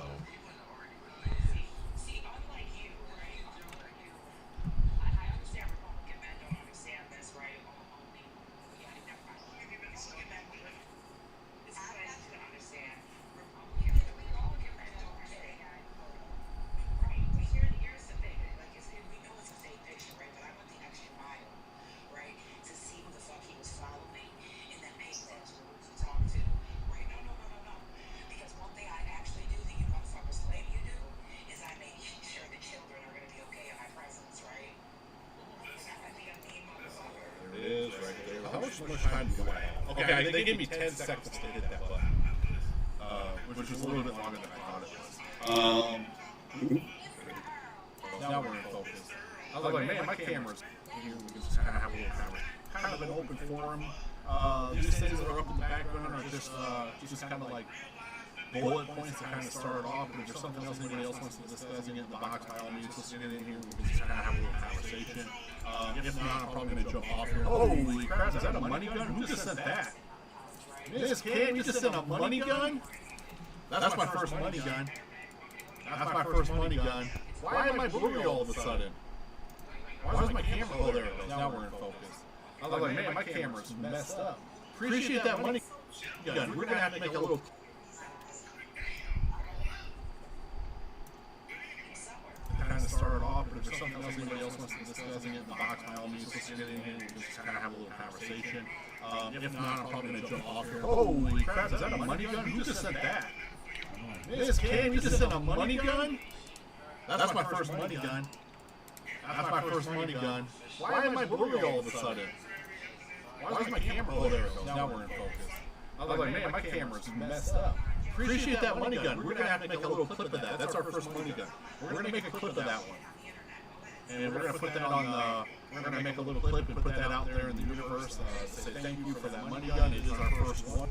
Okay, they gave me 10 seconds to hit that button, which was a little bit longer than I thought it was. Now we're in focus. I was like, man, my camera's here. We can just kind of have a little kind of an open forum. These things that are up in the background are just kind of like bullet points to kind of start off. But if there's something else anybody else wants to discuss in the box, by all means, let's get it in here. We can just kind of have a little conversation. If not, I'm probably going to jump off here. Holy crap, is that a money gun? Who just sent that? This kid, you just sent a money gun? That's my first money gun. That's my first money gun. Why am I blurry all of a sudden? Why is my camera? Oh, there it goes. Now we're in focus. I was like, man, my camera's messed up. Appreciate that money gun. We're going to have to make a little... kind of start it off, but if there's something else anybody else wants to discuss in the box, by all means, let's get in here and just kind of have a little conversation. If not, I'm probably going to jump off here. Holy crap, is that a money gun? Who just sent that? Miss Cam, you just sent a money gun? That's my first money gun. That's my first money gun. Why am I blurry all of a sudden? Why is my camera? Oh, there it goes. Now we're in focus. I was like, man, my camera's messed up. Appreciate that money gun. We're going to have to make a little clip of that. That's our first money gun. We're going to make a clip of that one. And we're going to put that on the... We're going to make a little clip and put that out there in the universe. To say thank you for that money gun. It is our first one.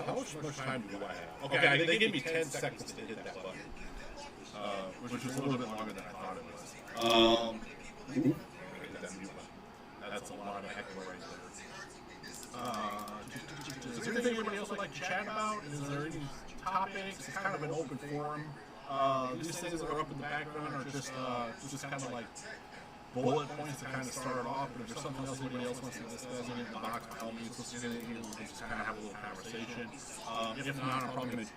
How much time do I have? Okay, they gave me 10 seconds to hit that button, which was a little bit longer than I thought it was. That's a lot of heckler right there. Is there anything anybody else would like to chat about? Is there any topics? It's kind of an open forum. These things that are up in the background are just kind of like bullet points to kind of start it off, but if there's something else anybody else wants to discuss in the box, by all means, let's get in here and we can just kind of have a little conversation. If not, I'm probably going to...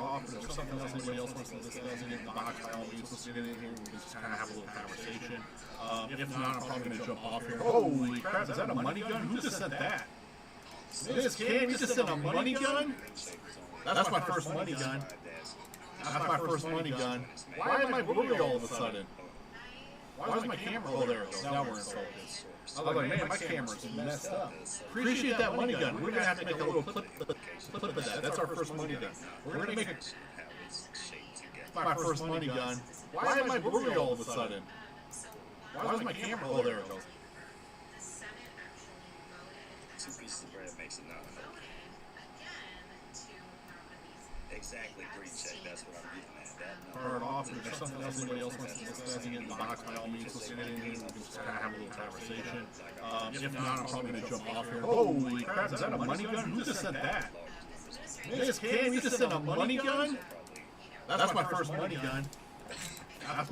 Off, if there's something else anybody else wants to discuss in the box, by all means, let's get in here and we can just kind of have a little conversation. If not, I'm probably going to jump off here. Holy crap, is that a money gun? Who just sent that? Miss Cam, you just sent a money gun? That's my first money gun. That's my first money gun. Why am I blurry all of a sudden? Why is my camera? Oh, there it goes. Now we're in focus. I was like, man, my camera's messed up. Appreciate that money gun. We're going to have to make a little clip of that. That's our first money gun. We're going to make it my first money gun. Why am I blurry all of a sudden? Why is my camera? Oh, there it goes. Two pieces of bread makes it not enough. Exactly, green check. That's what I'm getting at. That Turn it off. If there's something else anybody else wants to discuss in the box, by all means, let's get in here. We can just kind of have a little conversation. If not, I'm probably going to jump off here. Holy crap, is that a money gun? Who just sent that? Miss Cam, you just sent a money gun? That's my first money gun. That's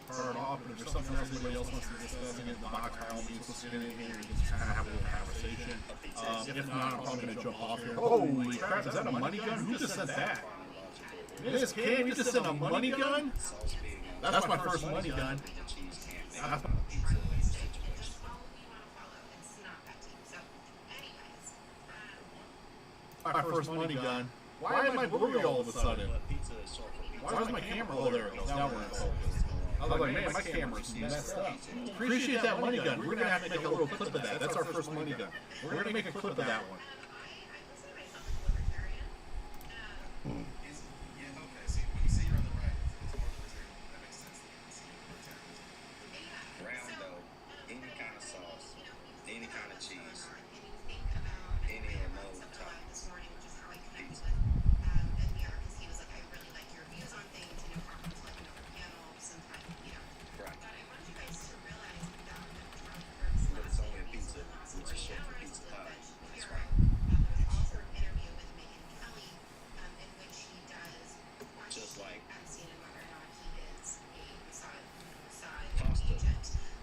turn it off, but if there's something else anybody else wants to discuss in the box, by all means, let's get in here. We can just kind of have a little conversation. If not, I'm probably going to jump off here. Holy crap, is that a money gun? Who just sent that? Miss Cam, you just sent a money gun? That's my first money gun. My first money gun. Why am I blurry all of a sudden? Why is my camera? Oh, there it goes. Now we're in focus. I was like, man, my camera's messed up. Appreciate that money gun. We're gonna have to make a little clip of that. That's our first money gun. We're gonna make a clip of that one. round dough, any kind of sauce, any kind of cheese, any or no toppings. Pizza. Right. But it's only a pizza, which is short for pizza pie. That's right. Just like pasta would come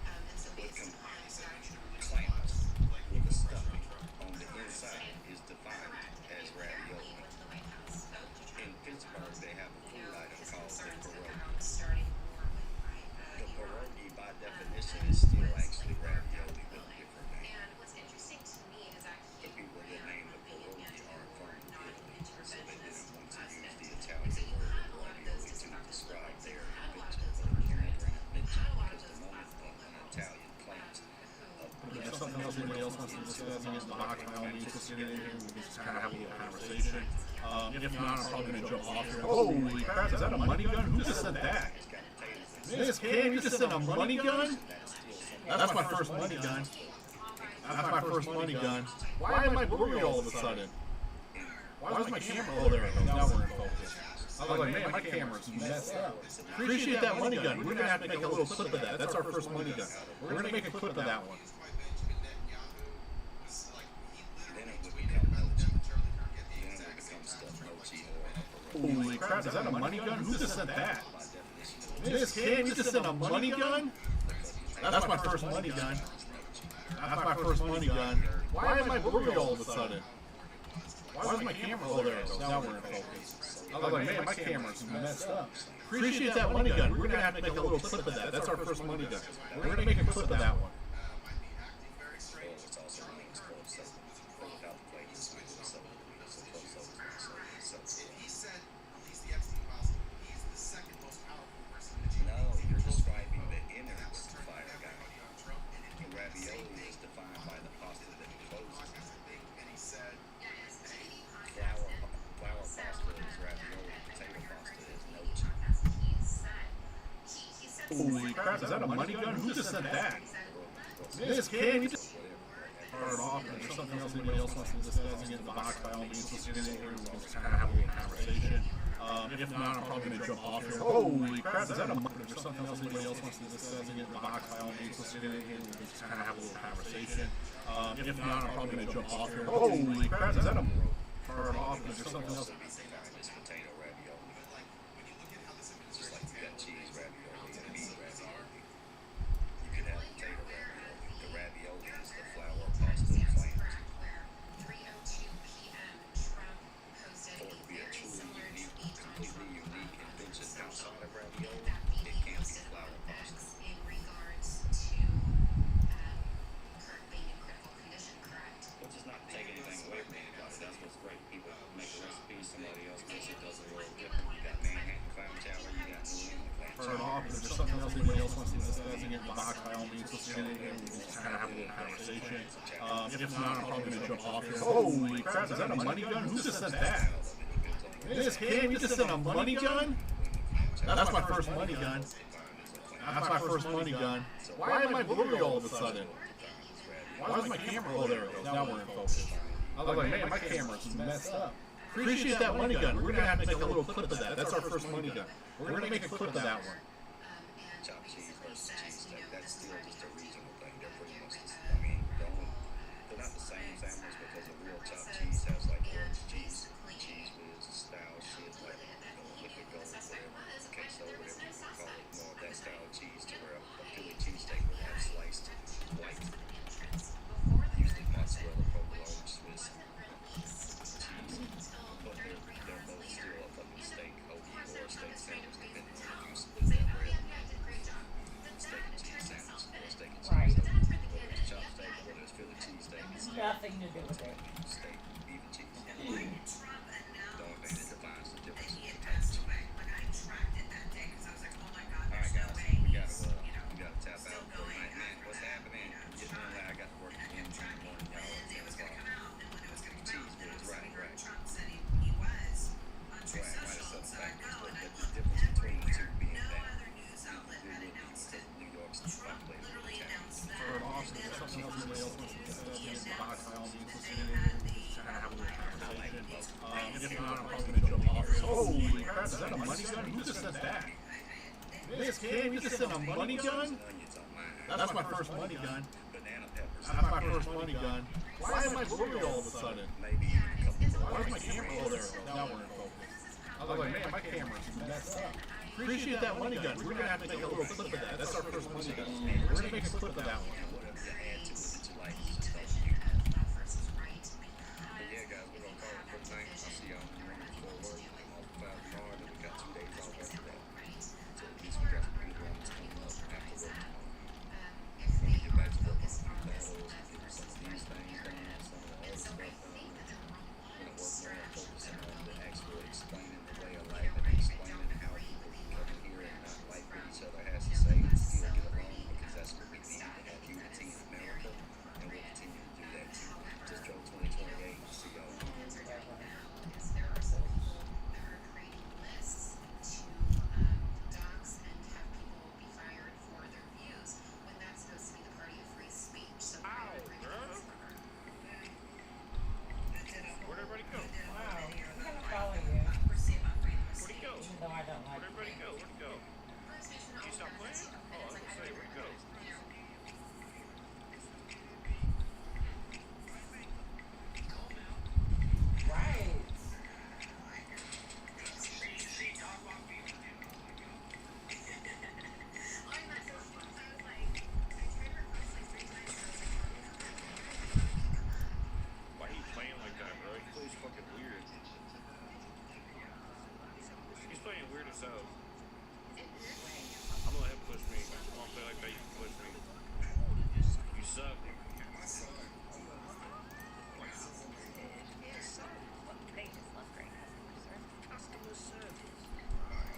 clams with a stuffing on the inside is defined as ravioli. In Pittsburgh, they have a food item called the pierogi. The pierogi, by definition, is still actually ravioli with a different name. The people that named the pierogi are from Italy, so they didn't want to use the Italian word ravioli to describe their invention. But it never an invention because the moment an Italian claims If there's something else anybody else wants to discuss in the box, by all means, let's get in here. We can just kind of have a little conversation. If not, I'm probably going to jump off here. Holy crap, is that a money gun? Who just sent that? Miss Cam, you just sent a money gun? That's my first money gun. That's my first money gun. Why am I blurry all of a sudden? Why is my camera? Oh, there it goes. Now we're in focus. I was like, man, my camera's messed up. Appreciate that money gun. We're gonna have to make a little clip of that. That's our first money gun. We're gonna make a clip of that one. then it would become mochi. Then it would become stuffed mochi or a pierogi. Holy crap, is that a money gun? Who just sent that? By definition, Miss Cam, you just sent a money gun? That's my first money gun. That's my first money gun. Why am I blurry all of a sudden? Why is my camera? Oh, there it goes. Now we're in focus. I was like, man, my camera's messed up. Appreciate that money gun. We're gonna have to make a little clip of that. That's our first money gun. We're gonna make a clip of that one. it's also means club soda. Without the flavors, so club soda. No, you're describing the innards fire guy. The ravioli is defined by the pasta that closes. Flour pasta is ravioli. Potato pasta is nochi. Holy crap, is that a money gun? Who just sent that? Miss Cam, you just turn it off. If there's something else anybody else wants to discuss in the box, by all means, let's get in here. We can just kind of have a little conversation. If not, I'm probably going to jump off here. Holy crap, is that a money gun? If there's something else anybody else wants to discuss in the box, by all means, let's get in here. We can just kind of have a little conversation. If not, I'm probably going to jump off here. Holy crap, is that a turn it off? If there's something else. It's potato ravioli. Just like you got cheese ravioli and meat ravioli. You could have potato ravioli. The ravioli is the flour pasta flavors. For it to be a truly unique, completely unique invention outside of ravioli, it can't be flour pasta. Which is not to take anything away from anybody. That's what's great. People make a recipe, somebody else makes it, does it a little different. You got Manhattan clam chowder, you got New England clam Turn it chowder. off. If there's something else anybody else wants to discuss in the box, by all means, let's get in here. We can just kind of have a little conversation. If not, I'm probably going to jump off here. Holy crap, is that a money gun? Who just sent that? Miss Cam, you just sent a money gun? That's my first money gun. That's my first money gun. Why am I blurry all of a sudden? Why is my camera? Oh, there it goes. Now we're in focus. I was like, man, my camera's messed up. Appreciate that money gun. We're gonna have to make a little clip of that. That's our first money gun. We're gonna make a clip of that one. Chopped cheese versus cheesesteak, that's still just a regional thing. They're pretty much, I mean, they're not the same sandwich because the real chopped cheese has like orange cheese, cheese whiz, style shit, like liquid gold, whatever, queso, whatever you call it, more of that style of cheese to where a Philly cheesesteak would have sliced white, usually mozzarella, provolone, Swiss cheese, but they're both still a fucking steak, hoagie, or a steak sandwich, depending on how you split that bread. Steak and cheese sandwich or steak and cheese, Right. whether it's chopped steak, whether it's Philly cheesesteak, it's Nothing to do with it. steak, beef and cheese. The only thing that defines the difference is the type of cheese. Alright guys, we gotta tap out for the night. Man, what's happening? Getting on that, I got to work again in the morning, y'all. Cheese whiz, right. Right, might have something back, but the difference between the two being that New York's populated with Italians. Or Austin, or something else somebody else wants to get in the box, by all means, listen in and just kind of have a little conversation. If not, I'm probably going to jump off. Holy crap, is that a money gun? Who just sent that? Miss Kim, you just sent a money gun? Onions on mine. That's my first money gun. Banana peppers. That's my first money gun. Why am I blurry all of a sudden? Maybe even a couple Why is more. my camera? Oh, there it goes. Now we're in focus. I was like, man, my camera's messed up. Appreciate that money gun. We're gonna have to make a little clip of that. That's our first money gun. We're gonna make a clip of that one. Whatever you add to it that you like, just don't use. But yeah, guys, we're gonna call it for tonight. I'll see y'all in the morning before work. I'm off 5 tomorrow, then we got 2 days off after that. So at least we got some good runs coming up after work tomorrow. We're gonna get back to work on some battles and get some of these things done, some of the other stuff done. We're gonna work more on focusing on the actual explaining the way of life and explaining how people can come in here and not like what each other has to say and still get along, because that's what we need to have unity in America, and we'll continue to do that too. Just drove 2028. See y'all. Where'd everybody go? Wow. I'm gonna follow you. Where'd he go? Even though I don't like Where'd everybody go? Where'd he go? Did you stop playing? Oh, I was gonna say, where'd he go? Right. Why he playing like that, bro? He plays fucking weird. He's playing weird as hell. I'm gonna let him push me. I don't play like that, you can push me. You suck.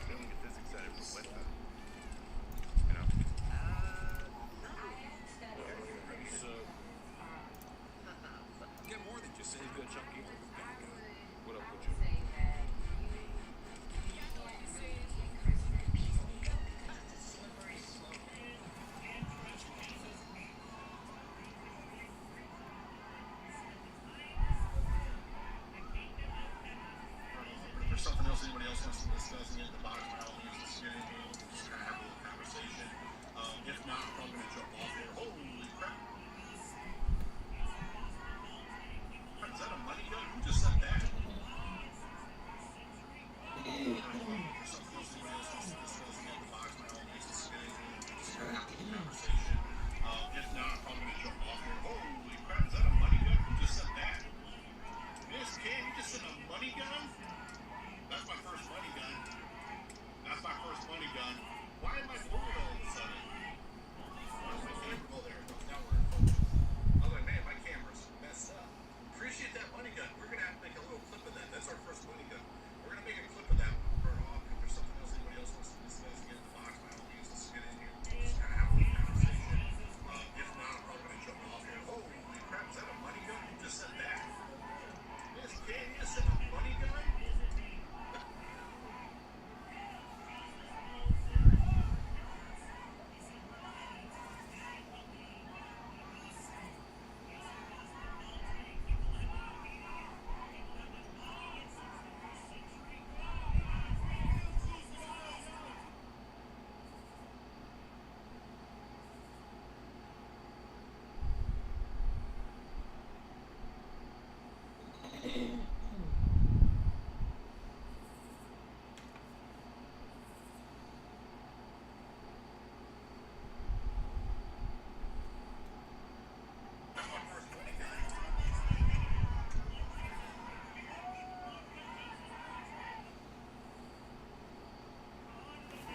They don't get this excited for West. You know? You suck. Get more than just say good chunky. What up with you? If there's something else anybody else wants to discuss, get at the bottom by all means, just get in here, just kind of have a little conversation. If not, I'm probably gonna jump off here. Holy crap! Is that a money gun? Who just sent that? If there's something else anybody else wants to discuss, get at the box by all means, just get in here, just kind of have a little conversation. If not, I'm probably gonna jump off here. Holy crap! Is that a money gun? Who just sent that? Miss Kim, you just sent a money gun? That's my first money gun. That's my first money gun. Why am I blurry all of a sudden? Why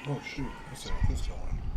Oh shoot, let's see how this going.